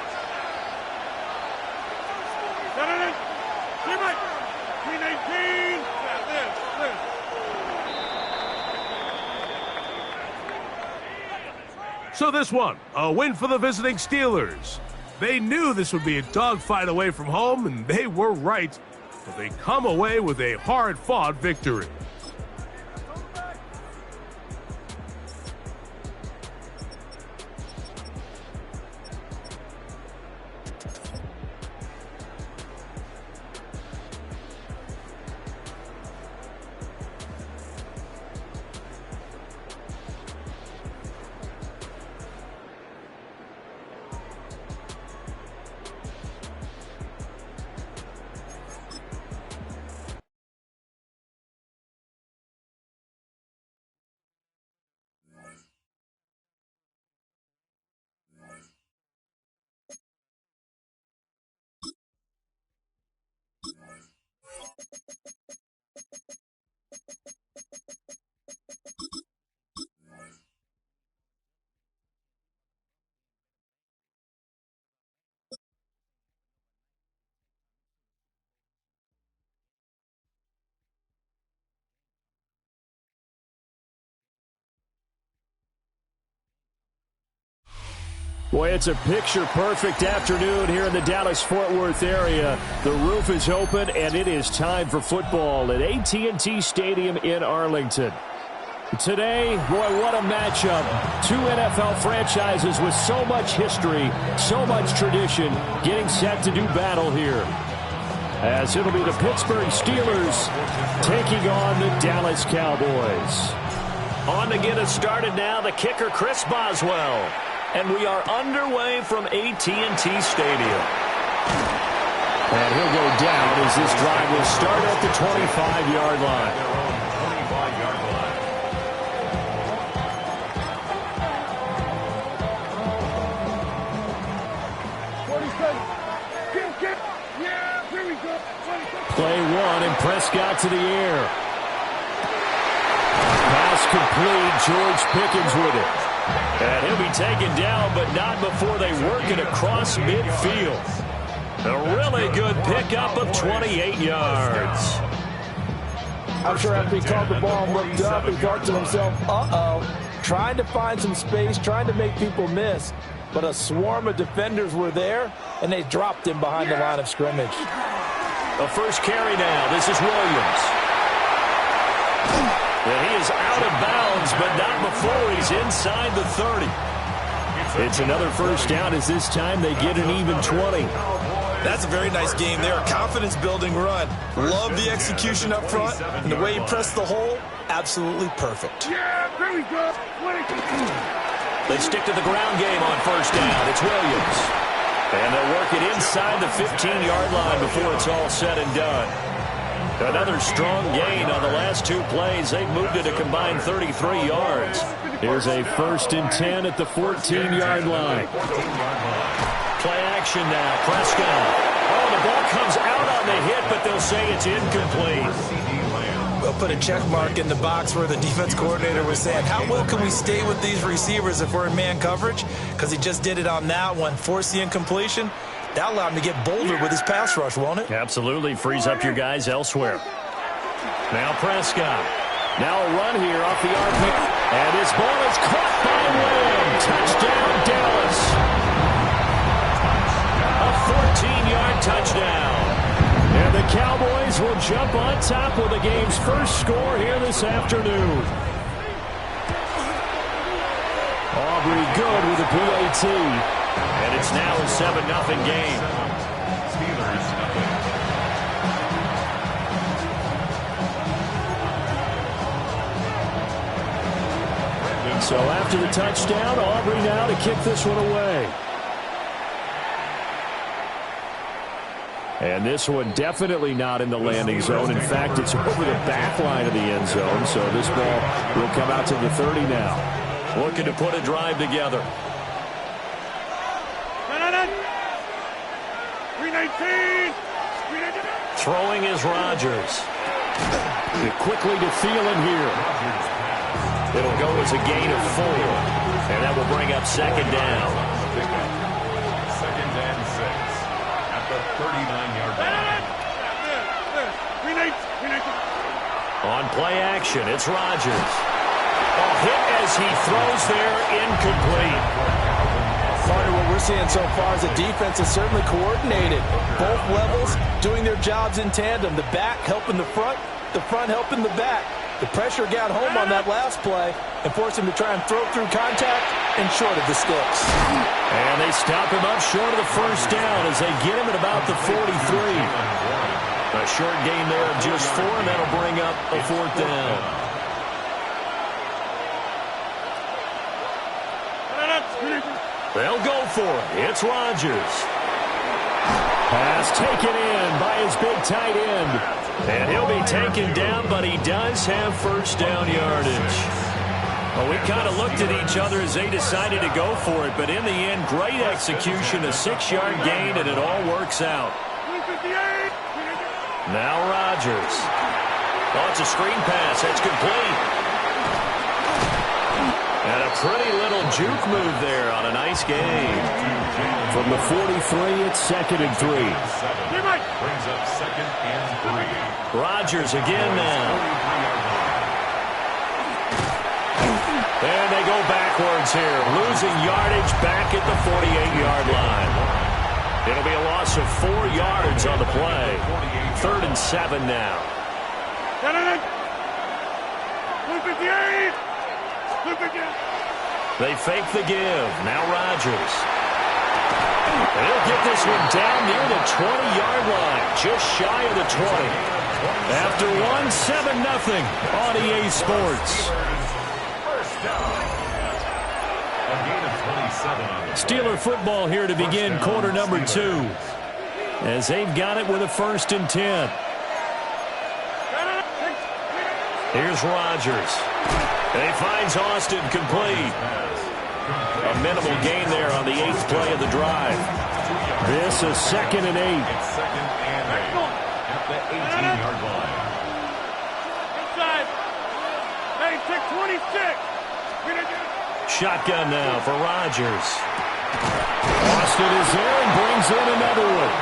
So this one, a win for the visiting Steelers. They knew this would be a dogfight away from home, and they were right. But they come away with a hard-fought victory. Boy, it's a picture-perfect afternoon here in the Dallas-Fort Worth area. The roof is open, and it is time for football at AT&T Stadium in Arlington. Today, boy, what a matchup. Two NFL franchises with so much history, so much tradition, getting set to do battle here. As it'll be the Pittsburgh Steelers taking on the Dallas Cowboys. On to get us started now, the kicker, Chris Boswell. And we are underway from AT&T Stadium. And he'll go down as this drive will start at the 25-yard line. 25-yard line. Yeah, here we go. Play one, and Prescott to the air. Pass complete, George Pickens with it. And he'll be taken down, but not before they work it across midfield. A really good pickup of 28 yards. I'm sure after he caught the ball and looked up, he thought to himself, trying to find some space, trying to make people miss. But a swarm of defenders were there, and they dropped him behind the line of scrimmage. A first carry now. This is Williams. And he is out of bounds, but not before he's inside the 30. It's another first down as this time they get an even 20. That's a very nice game there. A confidence-building run. Love the execution up front. And the way he pressed the hole, absolutely perfect. Yeah, here we go. They stick to the ground game on first down. It's Williams. And they'll work it inside the 15-yard line before it's all said and done. Another strong gain on the last two plays. They've moved it a combined 33 yards. Here's a 1st and 10 at the 14-yard line. Play action now. Prescott. Oh, the ball comes out on the hit, but they'll say it's incomplete. We'll put a check mark in the box where the defense coordinator was saying, how well can we stay with these receivers if we're in man coverage? Because he just did it on that one. Force the incompletion. That allowed him to get bolder with his pass rush, won't it? Absolutely. Frees up your guys elsewhere. Now Prescott. Now a run here off the RP. And his ball is caught by Lamb. Touchdown, Dallas. A 14-yard touchdown. And the Cowboys will jump on top with the game's first score here this afternoon. Aubrey good with the PAT. And it's now a 7-0 game. Steelers nothing. So after the touchdown, Aubrey now to kick this one away. And this one definitely not in the landing zone. In fact, it's over the back line of the end zone. So this ball will come out to the 30 now. Looking to put a drive together. 319. Throwing is Rodgers. Quickly to Thielen here. It'll go as a gain of 4. And that will bring up second down. Second and 6 at the 39-yard line. On play action, it's Rodgers. A hit as he throws there, incomplete. Part of what we're seeing so far is the defense is certainly coordinated. Both levels doing their jobs in tandem. The back helping the front helping the back. The pressure got home on that last play and forced him to try and throw through contact and short of the sticks. And they stop him up short of the first down as they get him at about the 43. A short gain there of just 4, and that'll bring up a 4th down. They'll go for it. It's Rodgers. Pass taken in by his big tight end. And he'll be taken down, but he does have first down yardage. Well, we kind of looked at each other as they decided to go for it, but in the end, great execution, a 6-yard gain, and it all works out. Now Rodgers. Oh, it's a screen pass. That's complete. And a pretty little juke move there on a nice game. From the 43, it's 2nd and 3. Brings up 2nd and 3. Rodgers again now. And they go backwards here, losing yardage back at the 48-yard line. It'll be a loss of 4 yards on the play. 3rd and 7 now. They fake the give. Now Rodgers. And he'll get this one down near the 20-yard line, just shy of the 20. After 7-0 on EA Sports. Steeler football here to begin quarter number 2. As they've got it with a 1st and 10. Here's Rodgers. And he finds Austin complete. A minimal gain there on the 8th play of the drive. This is 2nd and 8. It's 2nd and 8 at the 18-yard line. Inside. Hey, 626. Shotgun now for Rodgers. Austin is there and brings in another one.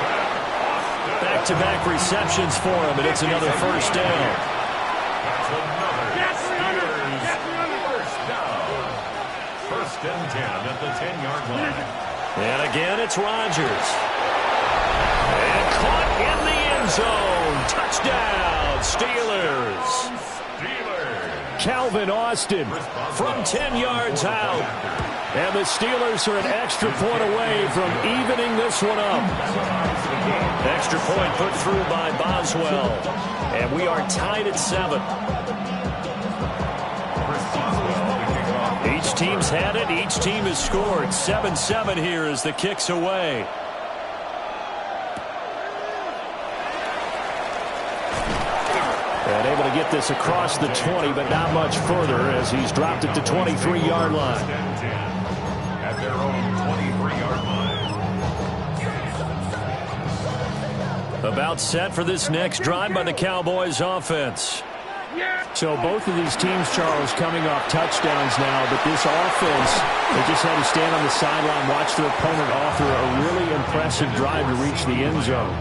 Back-to-back receptions for him, and it's another 1st down. That's another Steelers first down. 1st and 10 at the 10-yard line. And again, it's Rodgers. And caught in the end zone. Touchdown, Steelers. Calvin Austin from 10 yards out. And the Steelers are an extra point away from evening this one up. Extra point put through by Boswell. And we are tied at 7. Each team's had it. Each team has scored. 7-7 here as the kick's away. And able to get this across the 20, but not much further as he's dropped it to 23-yard line. At their own 23-yard line. About set for this next drive by the Cowboys offense. So both of these teams, Charles, coming off touchdowns now, but this offense, they just had to stand on the sideline, watch their opponent offer a really impressive drive to reach the end zone.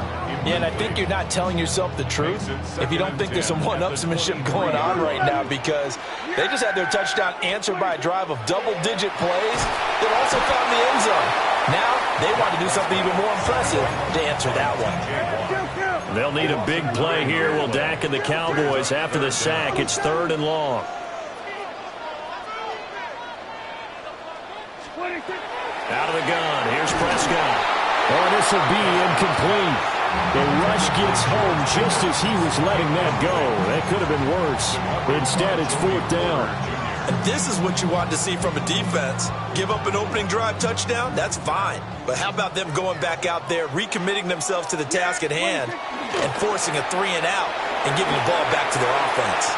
Yeah, and I think you're not telling yourself the truth if you don't think there's some one-upsmanship going on right now, because they just had their touchdown answered by a drive of double-digit plays that also found the end zone. Now they want to do something even more impressive to answer that one. They'll need a big play here. Will Dak and the Cowboys after the sack. It's 3rd and long. Out of the gun. Here's Prescott. Oh, this will be incomplete. The rush gets home just as he was letting that go. That could have been worse. Instead, it's 4th down. And this is what you want to see from a defense. Give up an opening drive touchdown, that's fine. But how about them going back out there, recommitting themselves to the task at hand, and forcing a 3-and-out and giving the ball back to their offense.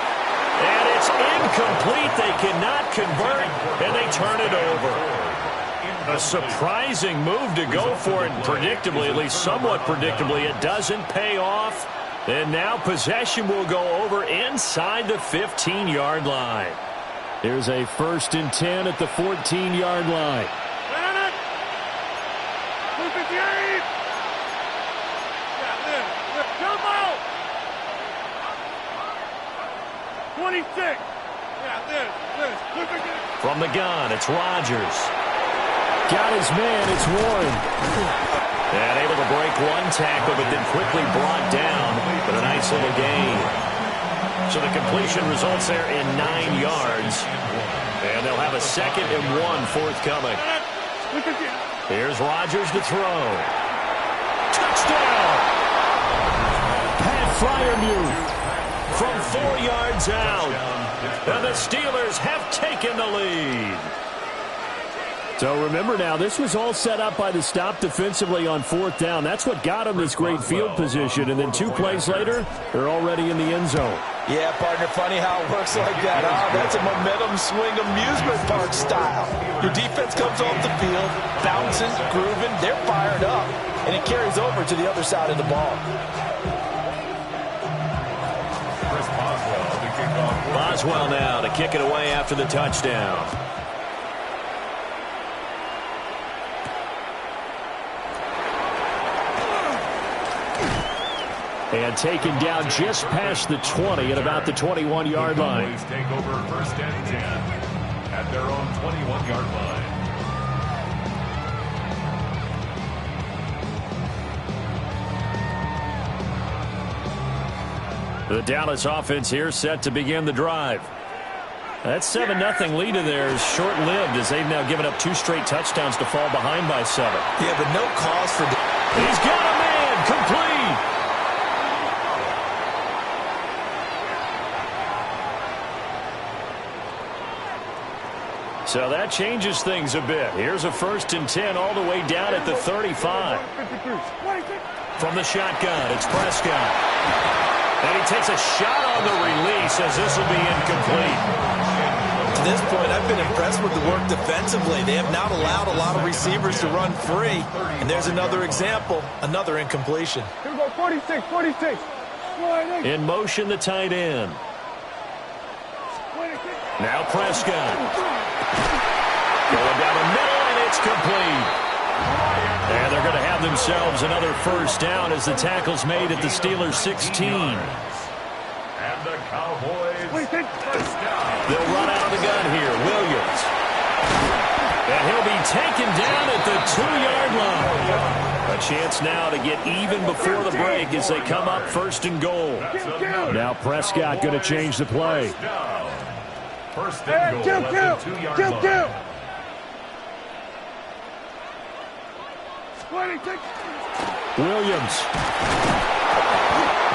And it's incomplete. They cannot convert, and they turn it over. A surprising move to go for it, predictably, at least somewhat predictably. It doesn't pay off. And now possession will go over inside the 15-yard line. There's a 1st and 10 at the 14-yard line. 26. From the gun, it's Rodgers. Got his man, it's Warren. And able to break one tackle, but then quickly brought down. But a nice little gain. So the completion results there in 9 yards. And they'll have a 2nd and 1 forthcoming. Here's Rodgers to throw. Touchdown! Pat Freiermuth from 4 yards out. And the Steelers have taken the lead. So remember now, this was all set up by the stop defensively on 4th down. That's what got them this great field position. And then 2 plays later, they're already in the end zone. Yeah, partner, funny how it works like that, huh? That's a momentum swing amusement park style. Your defense comes off the field, bouncing, grooving, they're fired up, and it carries over to the other side of the ball. Boswell now to kick it away after the touchdown. And taken down just past the 20 at about the 21-yard line. Take over 1st and 10 at their own 21-yard line. The Dallas offense here set to begin the drive. That 7-0 lead of theirs short-lived as they've now given up 2 straight touchdowns to fall behind by 7. Yeah, but no cause for... He's got a man complete. So that changes things a bit. Here's a 1st and 10 all the way down at the 35. From the shotgun, it's Prescott. And he takes a shot on the release as this will be incomplete. To this point, I've been impressed with the work defensively. They have not allowed a lot of receivers to run free. And there's another example, another incompletion. Here we go, 46, 46. In motion, the tight end. Now Prescott. Going down the middle, and it's complete. And they're going to have themselves another 1st down as the tackle's made at the Steelers' 16. And the Cowboys first down. They'll run out of the gun here. Williams. And he'll be taken down at the 2-yard line. A chance now to get even before the break as they come up 1st and goal. Now Prescott going to change the play. First and goal at the 2-yard line. Williams.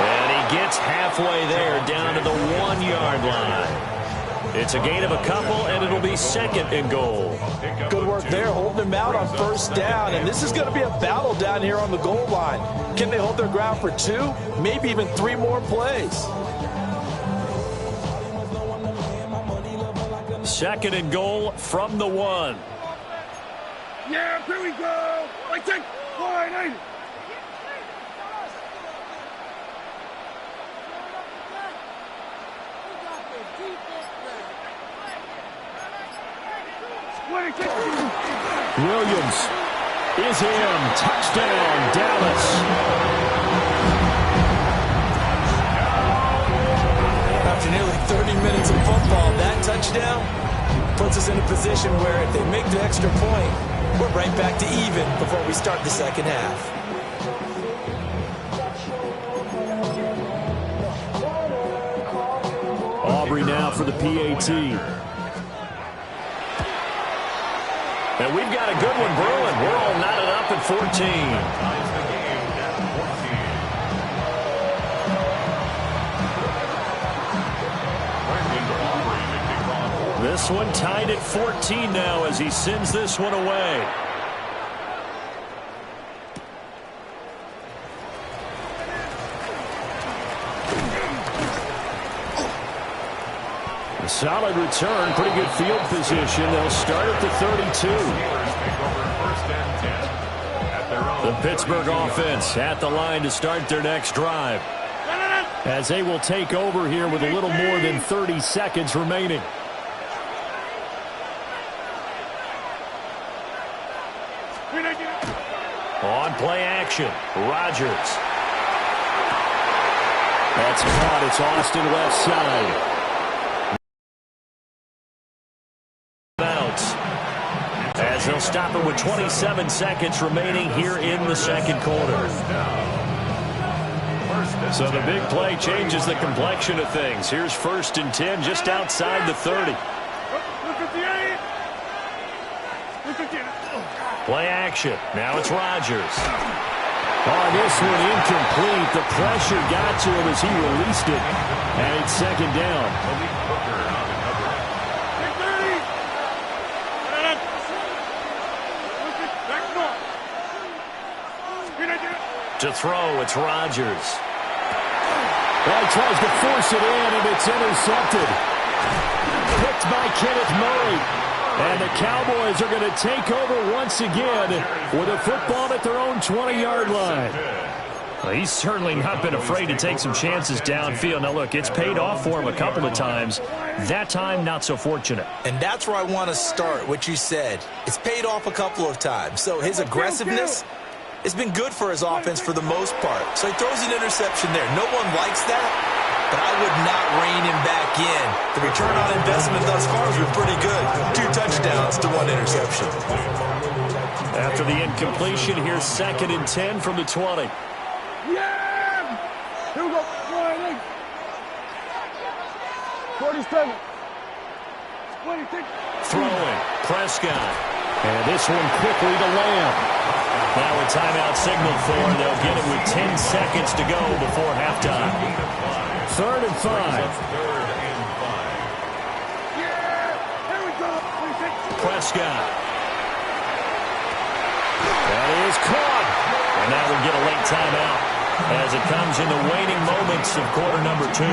And he gets halfway there down to the 1-yard line. It's a gain of a couple, and it'll be 2nd and goal. Good work there, holding them out on 1st down. And this is going to be a battle down here on the goal line. Can they hold their ground for 2, maybe even 3 more plays? 2nd and goal from the 1. Yeah, here we go. I take 180. Williams is in. Touchdown, Dallas. After nearly 30 minutes of football, that touchdown puts us in a position where if they make the extra point, we're right back to even before we start the 2nd half. Aubrey now for the PAT. And we've got a good one brewing. We're all knotted up at 14. This one tied at 14 now as he sends this one away. A solid return, pretty good field position. They'll start at the 32. The Pittsburgh offense at the line to start their next drive, as they will take over here with a little more than 30 seconds remaining. On play action, Rodgers. That's caught. It's Austin left side. As they'll stop it with 27 seconds remaining here in the 2nd quarter. So the big play changes the complexion of things. Here's 1st and 10 just outside the 30. Play action. Now it's Rodgers. Oh, this one incomplete. The pressure got to him as he released it. And it's 2nd down. To throw, it's Rodgers. Well, he tries to force it in, and it's intercepted. Picked by Kenneth Murray. And the Cowboys are going to take over once again with a football at their own 20-yard line. Well, he's certainly not been afraid to take some chances downfield. Now, look, it's paid off for him a couple of times. That time, not so fortunate. And that's where I want to start, what you said. It's paid off a couple of times. So his aggressiveness has been good for his offense for the most part. So he throws an interception there. No one likes that. but I would not rein him back in. The return on investment thus far has been pretty good. 2 touchdowns to 1 interception. After the incompletion, here's 2nd and 10 from the 20. Yeah! Here we go. 47. 26. Throwing. Prescott. And this one quickly to Lamb. Now a timeout signal for. They'll get it with 10 seconds to go before halftime. 3rd and 5. Yeah! Here we go. 26. Prescott. That is caught. And now we get a late timeout as it comes in the waning moments of quarter number 2.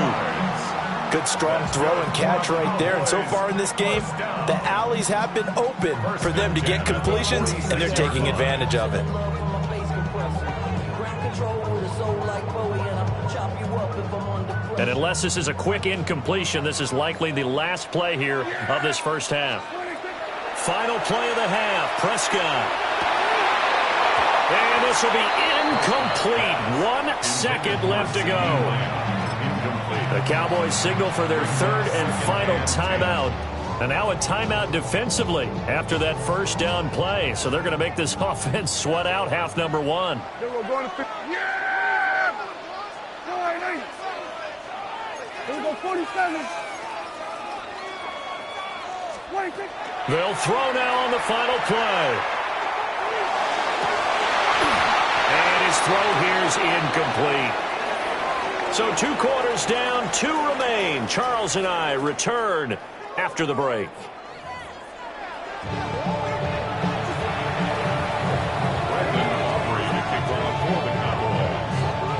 Good strong throw and catch right there. And so far in this game, the alleys have been open for them to get completions, and they're taking advantage of it. And unless this is a quick incompletion, this is likely the last play here of this first half. Final play of the half, Prescott. And this will be incomplete. 1 second left to go. The Cowboys signal for their 3rd and final timeout. And now a timeout defensively after that first down play. So they're going to make this offense sweat out half number 1. Here we go. Yeah! 9, 8. Here we go. 47. 26. They'll throw now on the final play. And his throw here is incomplete. So 2 quarters down, 2 remain. Charles and I return after the break.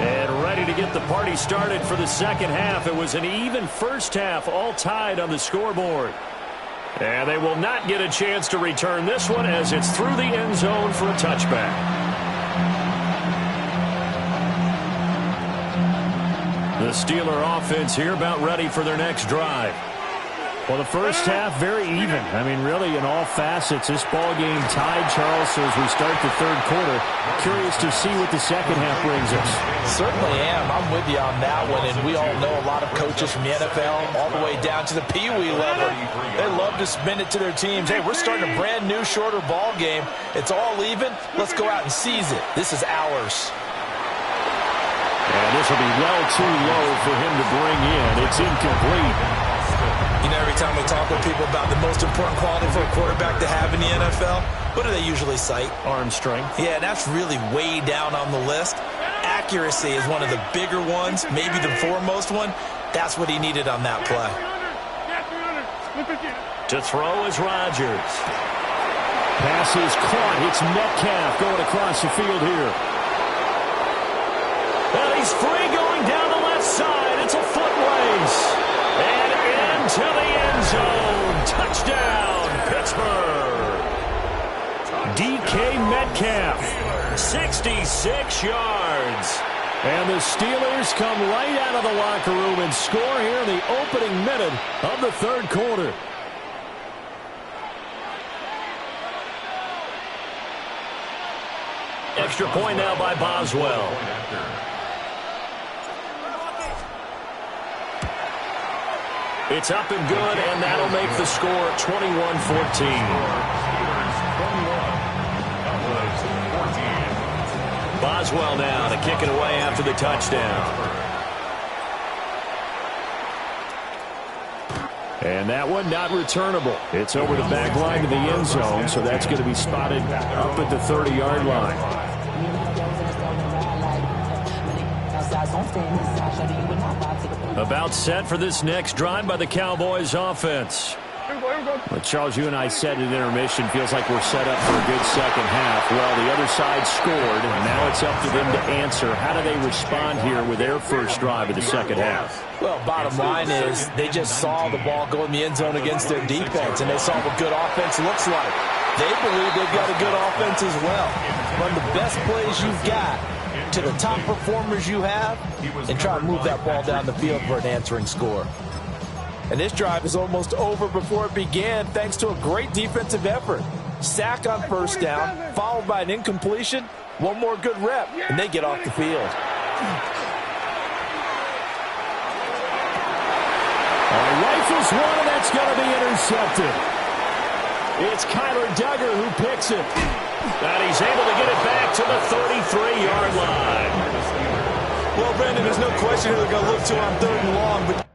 And ready to get the party started for the second half. It was an even first half, all tied on the scoreboard. And they will not get a chance to return this one as it's through the end zone for a touchback. The Steeler offense here about ready for their next drive. Well, the first half, very even. I mean, really, in all facets, this ball game tied, Charles. So as we start the 3rd quarter, curious to see what the second half brings us. Certainly am. I'm with you on that one. And we all know a lot of coaches from the NFL all the way down to the Pee-wee level. They love to spin it to their teams. Hey, we're starting a brand new, shorter ball game. It's all even. Let's go out and seize it. This is ours. And this will be well too low for him to bring in. It's incomplete. You know, every time we talk with people about the most important quality for a quarterback to have in the NFL, what do they usually cite? Arm strength. Yeah, that's really way down on the list. Accuracy is one of the bigger ones, maybe the foremost one. That's what he needed on that play. To throw is Rodgers. Pass is caught. It's Metcalf going across the field here. And he's free going down the left side. It's a foot race. And into the end zone. Touchdown, Pittsburgh. DK Metcalf, 66 yards. And the Steelers come right out of the locker room and score here in the opening minute of the 3rd quarter. Extra point now by Boswell. It's up and good, and that'll make the score 21-14. Boswell now to kick it away after the touchdown. And that one not returnable. It's over the back line to the end zone, so that's going to be spotted up at the 30-yard line. About set for this next drive by the Cowboys offense. Well, Charles, you and I said at intermission, feels like we're set up for a good second half. Well, the other side scored, and now it's up to them to answer. How do they respond here with their first drive of the second half? Well, bottom line is they just saw the ball go in the end zone against their defense, and they saw what good offense looks like. They believe they've got a good offense as well. Run the best plays you've got to the top performers you have, and try to move that ball down the field for an answering score. And this drive is almost over before it began thanks to a great defensive effort. Sack on first down, followed by an incompletion, one more good rep, and they get off the field. this one, and that's going to be intercepted. It's Kyler Duggar who picks it. And he's able to get it back to the 33-yard line. Well, Brandon, there's no question who they're going to look to on 3rd and long, but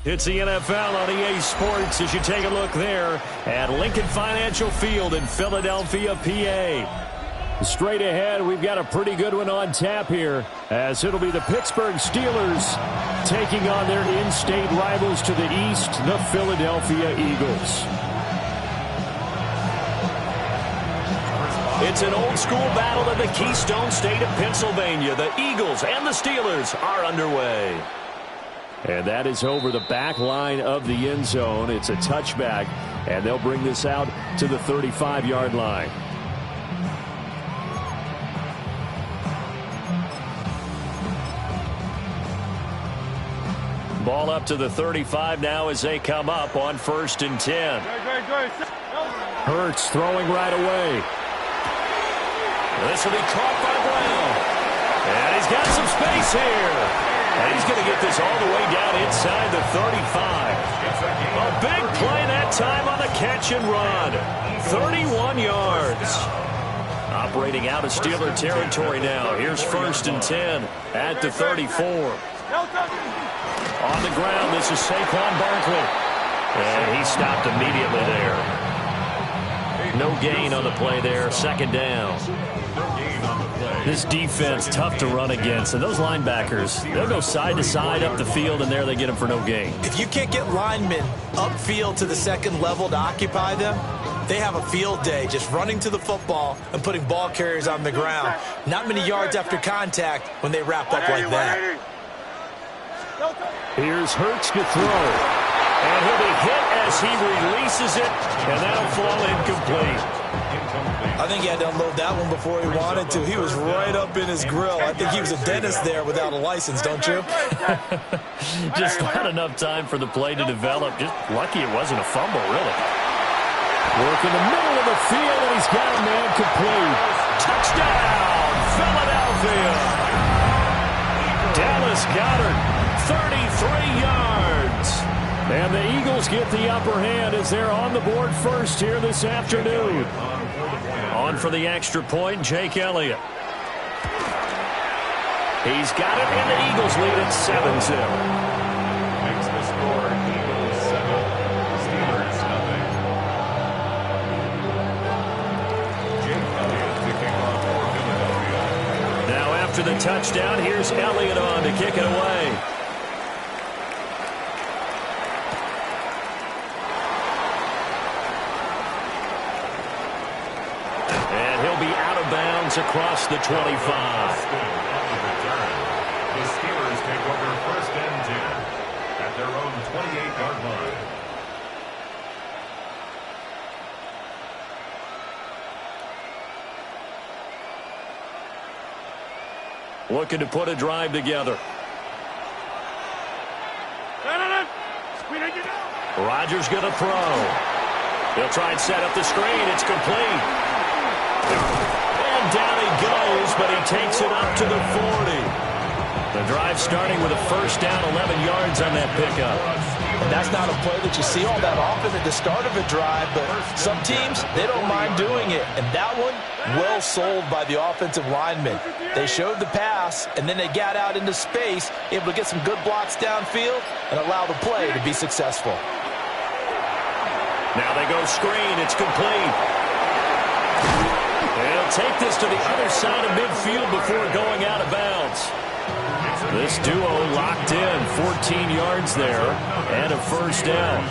it's the NFL on EA Sports as you take a look there at Lincoln Financial Field in Philadelphia, PA. Straight ahead, we've got a pretty good one on tap here, as it'll be the Pittsburgh Steelers taking on their in-state rivals to the east, the Philadelphia Eagles. It's an old-school battle in the Keystone State of Pennsylvania. The Eagles and the Steelers are underway. And that is over the back line of the end zone. It's a touchback, and they'll bring this out to the 35-yard line. Ball up to the 35 now as they come up on 1st and 10. Hurts throwing right away. This will be caught by Brown. And he's got some space here. And he's going to get this all the way down inside the 35. A big play that time on the catch and run. 31 yards. Operating out of Steeler territory now. Here's 1st and 10 at the 34. On the ground, this is Saquon Barkley. And he stopped immediately there. No gain on the play there. 2nd down. This defense, tough to run against. And those linebackers, they'll go side to side up the field, and there they get them for no gain. if you can't get linemen upfield to the 2nd level to occupy them, they have a field day just running to the football and putting ball carriers on the ground. Not many yards after contact when they wrap up like that. Here's Hurts to throw. And he'll be hit as he releases it, and that'll fall incomplete. I think he had to unload that one before he wanted to. He was right up in his grill. I think he was a dentist there without a license, don't you? Just not enough time for the play to develop. Just lucky it wasn't a fumble, really. Work in the middle of the field, and he's got a man complete. Touchdown, Philadelphia. Dallas Goedert, 33 yards. And the Eagles get the upper hand as they're on the board first here this afternoon. On for the extra point, Jake Elliott. He's got it, and the Eagles lead at 7-0. Makes the score Eagles 7, Steelers nothing. Jake Elliott to kick off for Philadelphia. Now after the touchdown, here's Elliott on to kick it away. Across the 25. The Steelers take over 1st and 10 at their own 28-yard line. Looking to put a drive together. Rodgers going to throw. He'll try and set up the screen. It's complete. Down he goes, but he takes it up to the 40. The drive starting with a 1st down, 11 yards on that pickup. And that's not a play that you see all that often at the start of a drive, but some teams, they don't mind doing it. And that one, well sold by the offensive lineman. They showed the pass, and then they got out into space, able to get some good blocks downfield and allow the play to be successful. Now they go screen. It's complete. They'll take this to the other side of midfield before going out of bounds. This duo locked in, 14 yards there, and a first down.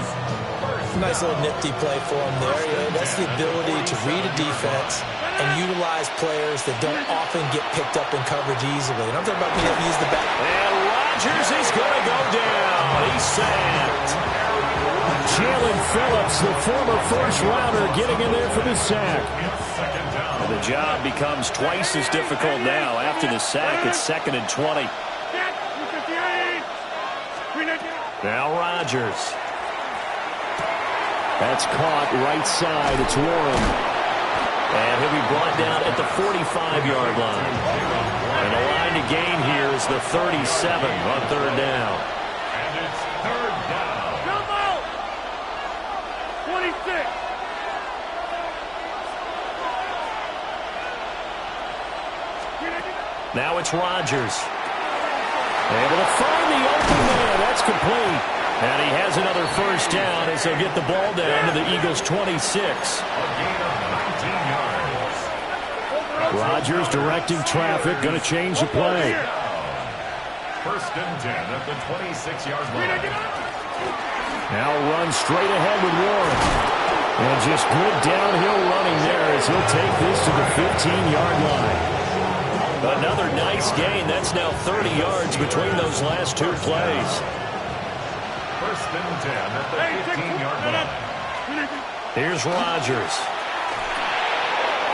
Nice little nifty play for him there. That's the ability to read a defense and utilize players that don't often get picked up in coverage easily. And I'm talking about being able to use the back. And Rodgers is going to go down. He's sacked. Jalen Phillips, the former first-rounder, getting in there for the sack. And the job becomes twice as difficult now. After the sack, it's 2nd and 20. Now Rodgers. That's caught right side. It's Warren. And he'll be brought down at the 45-yard line. And the line to gain here is the 37 on 3rd down. And it's 3rd down. Jump out! 26. Now it's Rodgers. Able to find the open man. That's complete. And he has another first down as they'll get the ball down to the Eagles' 26. A gain of 19 yards. Rodgers directing traffic. Going to change the play. 1st and 10 at the 26-yard line. Now run straight ahead with Warren. And just good downhill running there as he'll take this to the 15-yard line. Another nice gain. That's now 30 yards between those last two plays. 1st and 10 at the 15-yard line. Here's Rodgers.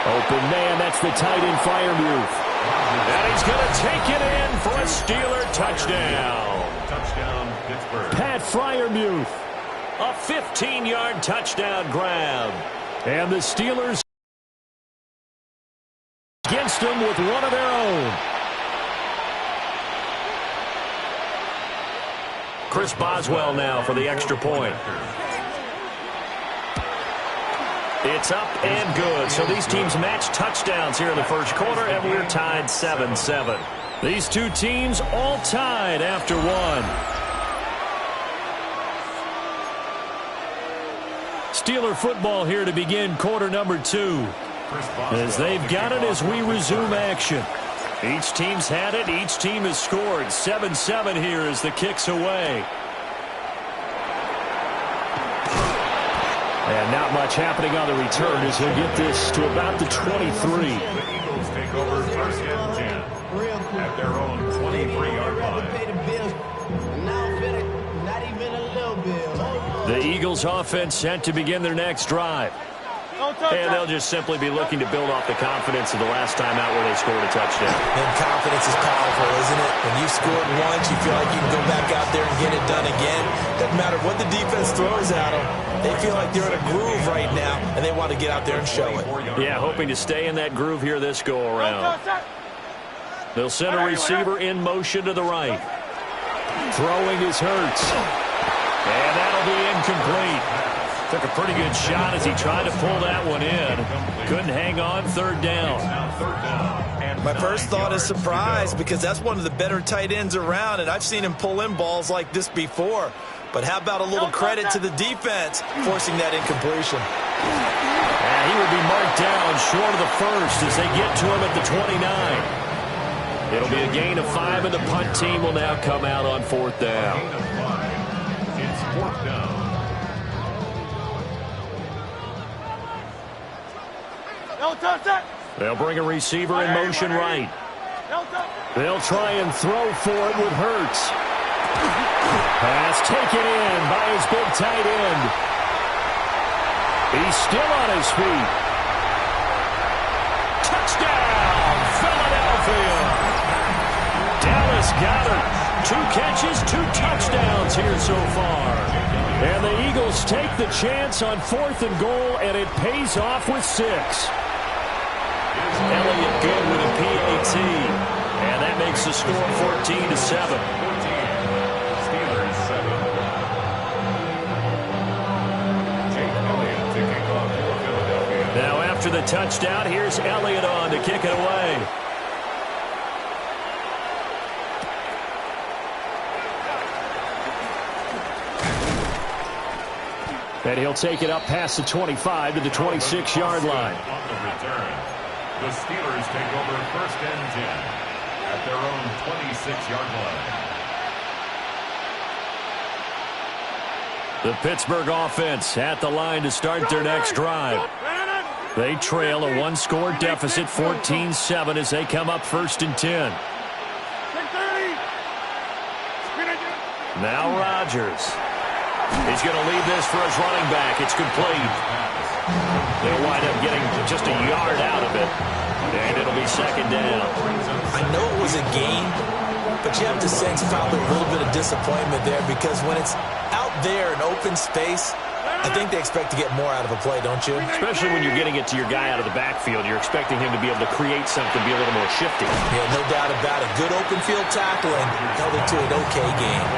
Open man. That's the tight end Freiermuth. And he's going to take it in for a Steeler touchdown. Touchdown, Pittsburgh. Pat Freiermuth. A 15-yard touchdown grab. And the Steelers against them with one of their own. Chris Boswell now for the extra point. It's up and good. So these teams match touchdowns here in the first quarter, and we're tied 7-7. These two teams all tied after one. Steeler football here to begin quarter number 2. As they've got it as we resume action. Each team's had it. Each team has scored. 7-7 here as the kick's away. And not much happening on the return as he'll get this to about the 23. The Eagles take over 1st and 10 at their own 23-yard line. The Eagles offense set to begin their next drive. And they'll just simply be looking to build off the confidence of the last time out where they scored a touchdown. And confidence is powerful, isn't it? When you've scored once, you feel like you can go back out there and get it done again. Doesn't matter what the defense throws at them. They feel like they're in a groove right now, and they want to get out there and show it. Yeah, hoping to stay in that groove here this go-around. They'll send a receiver in motion to the right. Throwing is Hurts. And that'll be incomplete. Took a pretty good shot as he tried to pull that one in. Couldn't hang on. 3rd down. My first thought is surprise because that's one of the better tight ends around, and I've seen him pull in balls like this before. But how about a little credit to the defense forcing that incompletion? And he will be marked down short of the first as they get to him at the 29. It'll be a gain of 5, and the punt team will now come out on 4th down. It's 4th down. They'll bring a receiver in motion right. They'll try and throw for it with Hurts. Pass taken in by his big tight end. He's still on his feet. Touchdown, Philadelphia. Dallas Goedert. 2 catches, 2 touchdowns here so far. And the Eagles take the chance on 4th and goal, and it pays off with 6. Elliott good with a PAT. And that makes the score 14-7. Steelers 7. Now after the touchdown, here's Elliott on to kick it away. And he'll take it up past the 25 to the 26-yard line. On the return, the Steelers take over 1st and 10 at their own 26-yard line. The Pittsburgh offense at the line to start their next drive. They trail a one-score deficit, 14-7, as they come up 1st and 10. Now Rodgers. He's going to lead this for his running back. It's complete. They'll wind up getting just a yard out of it. And it'll be 2nd down. I know it was a gain, but you have to sense probably a little bit of disappointment there because when it's out there in open space, I think they expect to get more out of a play, don't you? Especially when you're getting it to your guy out of the backfield. You're expecting him to be able to create something, be a little more shifty. Yeah, no doubt about it. Good open field tackling held it to an okay game.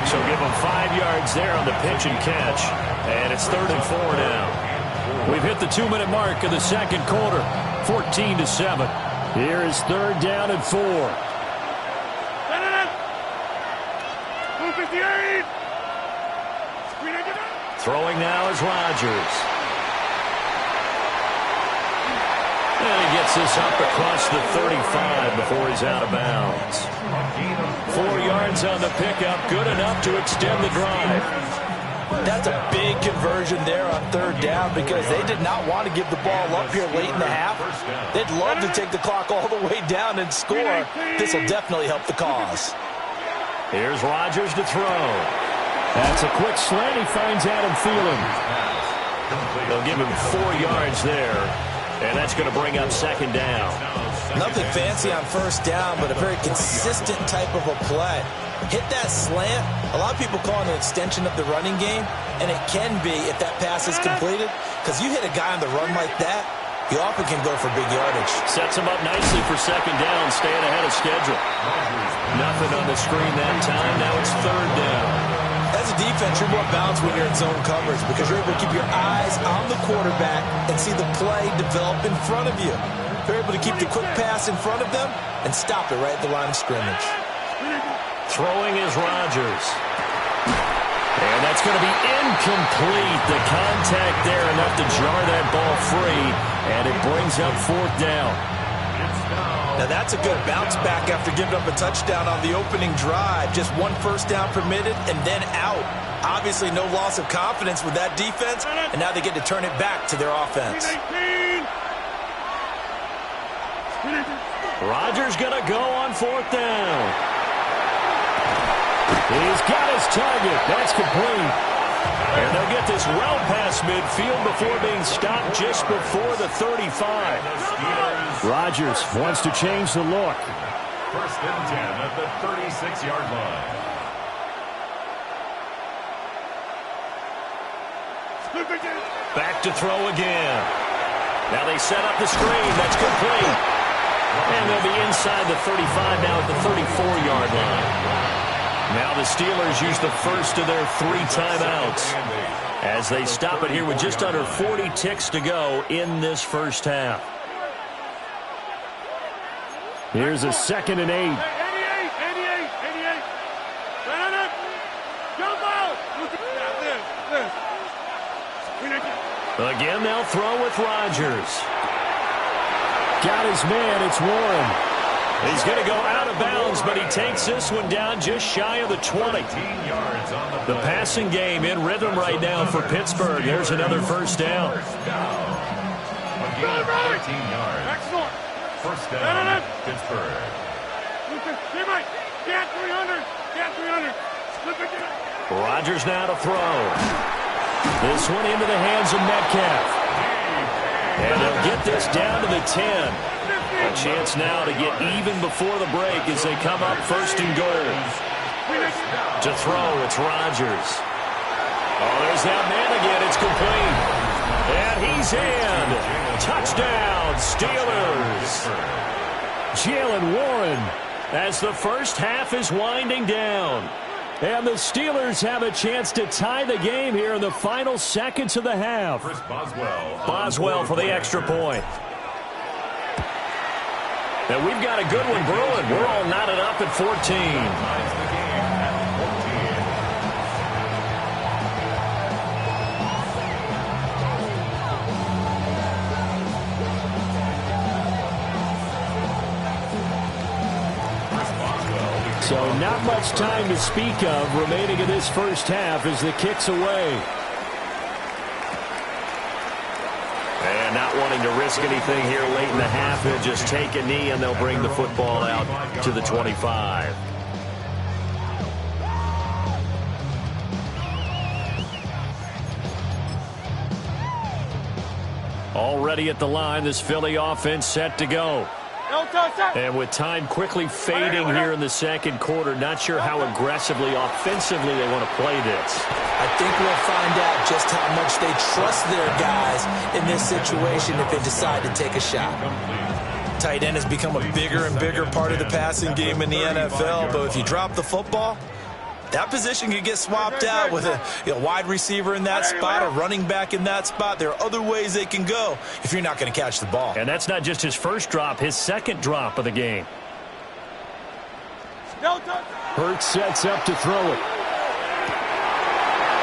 So give him 5 yards there on the pitch and catch. And it's 3rd and 4 now. We've hit the 2-minute mark of the 2nd quarter. 14-7. Here is 3rd down and 4. Throwing now is Rodgers. And he gets this up across the 35 before he's out of bounds. 4 yards on the pickup, good enough to extend the drive. That's a big conversion there on 3rd down because they did not want to give the ball up here late in the half. They'd love to take the clock all the way down and score. This will definitely help the cause. Here's Rodgers to throw. That's a quick slant. He finds Adam Thielen. They'll give him 4 yards there, and that's going to bring up 2nd down. Nothing fancy on 1st down, but a very consistent type of a play. Hit that slant. A lot of people call it an extension of the running game, and it can be if that pass is completed, because you hit a guy on the run like that, he often can go for big yardage. Sets him up nicely for 2nd down, staying ahead of schedule. Nothing on the screen that time. Now it's 3rd down. As a defense, you're more balanced when you're in zone coverage because you're able to keep your eyes on the quarterback and see the play develop in front of you. You're able to keep the quick pass in front of them and stop it right at the line of scrimmage. Throwing is Rodgers. And that's going to be incomplete. The contact there enough to jar that ball free, and it brings up 4th down. Now that's a good bounce back after giving up a touchdown on the opening drive. Just 1 1st down permitted and then out. Obviously no loss of confidence with that defense, and now they get to turn it back to their offense. Rodgers going to go on 4th down. He's got his target. That's complete. And they'll get this well past midfield before being stopped just before the 35. Rodgers wants to change the look. 1st and 10 at the 36-yard line. Back to throw again. Now they set up the screen. That's complete. And they'll be inside the 35 now at the 34-yard line. Now the Steelers use the first of their 3 timeouts as they stop it here with just under 40 ticks to go in this 1st half. Here's a 2nd and 8. Again, they'll throw with Rodgers. Got his man, it's Warren. He's going to go out of bounds, but he takes this one down just shy of the 20. The passing game in rhythm right now for Pittsburgh. There's another 1st down. Again, 13 yards. Excellent. 1st down, Pittsburgh. Rodgers now to throw. This one into the hands of Metcalf. And they'll get this down to the 10. A chance now to get even before the break as they come up 1st and goal. To throw, it's Rodgers. Oh, there's that man again. It's complete. And he's in. Touchdown, Steelers. Jaylen Warren as the 1st half is winding down. And the Steelers have a chance to tie the game here in the final seconds of the half. Boswell for the extra point. And we've got a good one brewing. We're all knotted up at 14. So not much time to speak of remaining in this first half as the kick's away. And not wanting to risk anything here late in the half, he'll just take a knee and they'll bring the football out to the 25. Already at the line, this Philly offense set to go. And with time quickly fading here in the second quarter, not sure how aggressively, offensively they want to play this. I think we'll find out just how much they trust their guys in this situation if they decide to take a shot. Tight end has become a bigger and bigger part of the passing game in the NFL, but if you drop the football, that position could get swapped out with a wide receiver in that spot, a running back in that spot. There are other ways they can go if you're not going to catch the ball. And that's not just his first drop, his second drop of the game. Hurts sets up to throw it.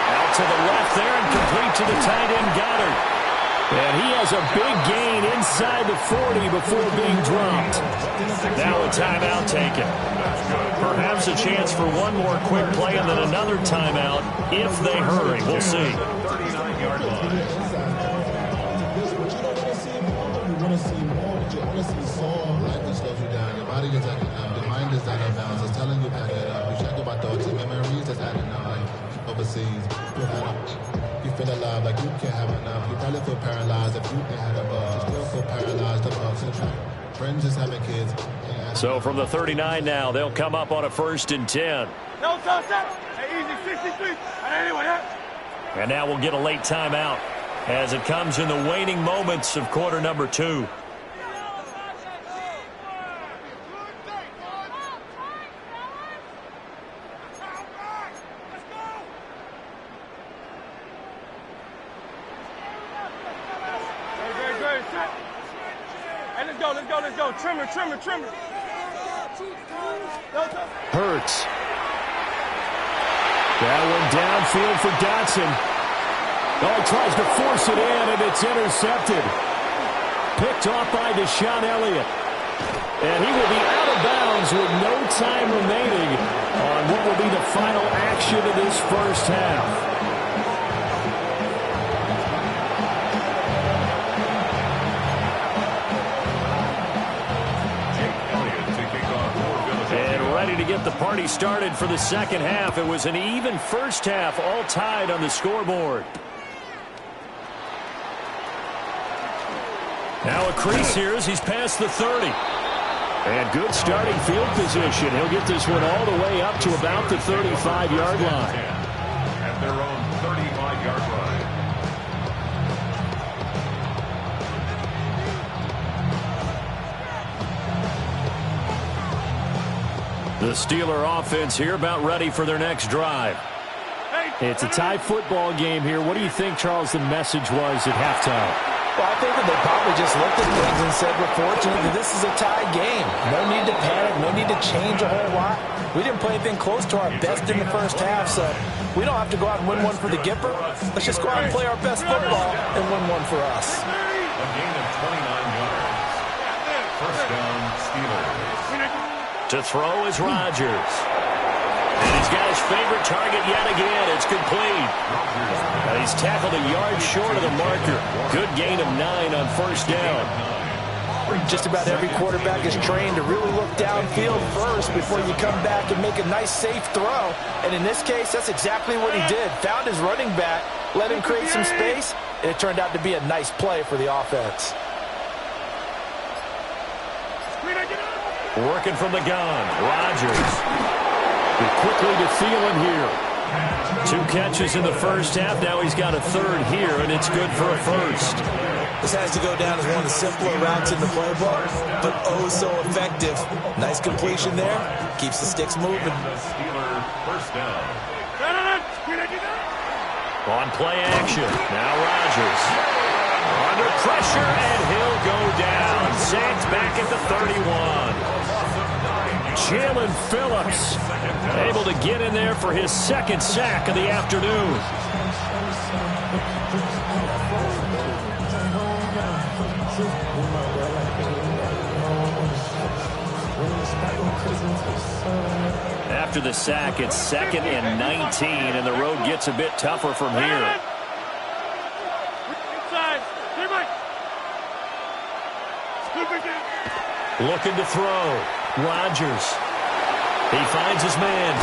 Out to the left there and complete to the tight end Goddard. And he has a big gain inside the 40 before being dropped. Now a timeout taken. Perhaps a chance for one more quick play and then another timeout if they hurry. We'll see. 39-yard line. You want to see more, but you honestly saw life that slows you down. Your body is acting up. Your mind is out of bounds. It's telling you back it up. You check about thoughts and memories that's adding up. Like overseas, you feel alive like you can't have enough. You probably feel paralyzed if you ain't had a buzz. You still feel paralyzed about friends just having kids. So from the 39 now, they'll come up on a 1st and 10. No, easy 63. And now we'll get a late timeout as it comes in the waning moments of quarter number 2. Let's go. Trimmer. Hurts. That one downfield for Dotson. Oh, he tries to force it in, and it's intercepted. Picked off by Deshaun Elliott. And he will be out of bounds with no time remaining on what will be the final action of this first half. To get the party started for the second half. It was an even first half, all tied on the scoreboard. Now a crease here as he's past the 30. And good starting field position. He'll get this one all the way up to about the 35-yard line. At their own 35-yard line. The Steeler offense here about ready for their next drive. It's a tie football game here. What do you think, Charles, the message was at halftime? Well, I think that they probably just looked at things and said, we're fortunate that this is a tie game. No need to panic, no need to change a whole lot. We didn't play anything close to our best in the first half, so we don't have to go out and win one for the Gipper. Let's just go out and play our best football and win one for us. A gain of 29 yards. First down, Steelers. To throw is Rodgers. And he's got his favorite target yet again. It's complete. And he's tackled a yard short of the marker. Good gain of 9 on first down. Just about every quarterback is trained to really look downfield first before you come back and make a nice, safe throw. And in this case, that's exactly what he did. Found his running back, let him create some space, and it turned out to be a nice play for the offense. Working from the gun, Rodgers. Quickly to Thielen here. 2 catches in the first half. Now he's got a third here, and it's good for a first. This has to go down as one of the simpler routes in the playbook, but oh so effective. Nice completion there. Keeps the sticks moving. Steeler first down. On play action. Now Rodgers. Under pressure, and he'll go down. Sacked back at the 31. Jalen Phillips able to get in there for his second sack of the afternoon. After the sack, it's 2nd and 19, and the road gets a bit tougher from here. Looking to throw. Rodgers. He finds his man.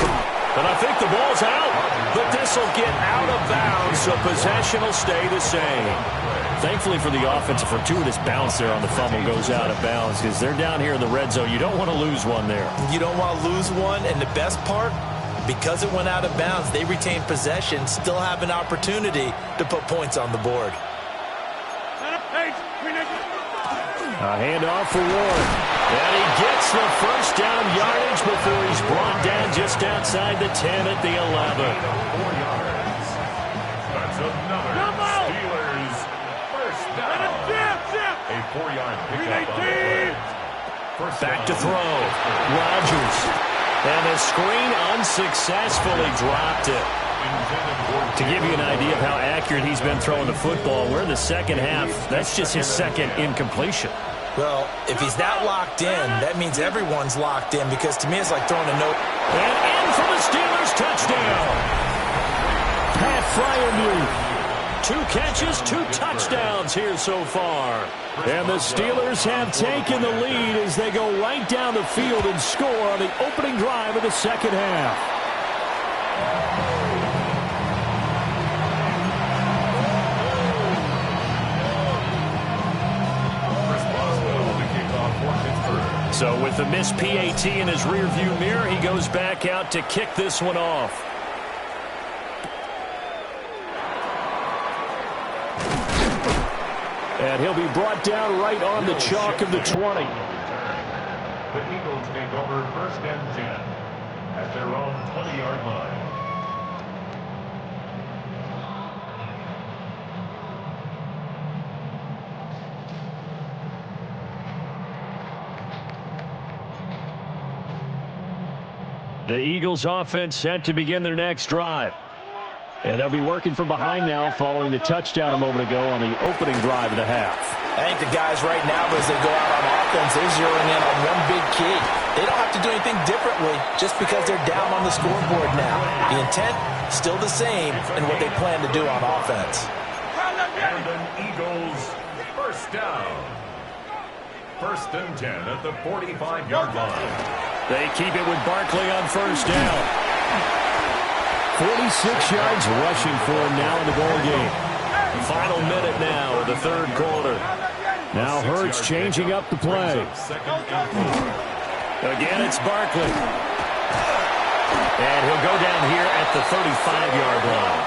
But I think the ball's out. But this will get out of bounds, so possession will stay the same. Thankfully for the offense, a fortuitous bounce there on the fumble goes out of bounds because they're down here in the red zone. You don't want to lose one there. You don't want to lose one, and the best part, because it went out of bounds, they retain possession, still have an opportunity to put points on the board. A handoff for Ward. And he gets the first down yardage before he's brought down just outside the 10 at the 11. 4 yards. That's another Steelers first down. A 4-yard pickup on the play. Back to throw. Rodgers. And the screen unsuccessfully dropped it. To give you an idea of how accurate he's been throwing the football, we're in the second half. That's just his second incompletion. Well, if he's that locked in, that means everyone's locked in, because to me it's like throwing a note. And in for the Steelers, touchdown. Pat Freiermuth. 2 catches, 2 touchdowns here so far. And the Steelers have taken the lead as they go right down the field and score on the opening drive of the second half. So with the missed PAT in his rearview mirror, he goes back out to kick this one off. And he'll be brought down right on the chalk of the 20. The Eagles take over 1st and 10 at their own 20-yard line. The Eagles offense set to begin their next drive. And they'll be working from behind now following the touchdown a moment ago on the opening drive of the half. I think the guys right now, as they go out on offense, they're zeroing in on one big key. They don't have to do anything differently just because they're down on the scoreboard now. The intent, still the same in what they plan to do on offense. And an Eagles first down. 1st and 10 at the 45-yard line. They keep it with Barkley on 1st down. 46 yards rushing for him now in the ball game. Final minute now of the 3rd quarter. Now Hurts changing up the play. Again, it's Barkley. And he'll go down here at the 35-yard line.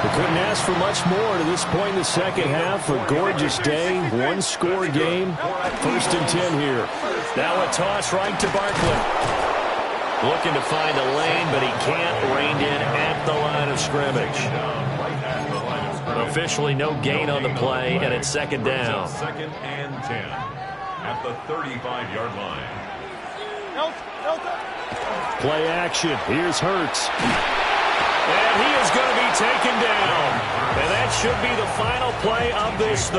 They couldn't ask for much more to this point in the second half. A gorgeous day, one-score game. 1st and 10 here. Now a toss right to Barkley. Looking to find a lane, but he can't. Reined in at the line of scrimmage. Officially no gain on the play, and it's 2nd down. 2nd and 10 at the 35-yard line. Play action. Here's Hurts. And he is going to be taken down. And that should be the final play of this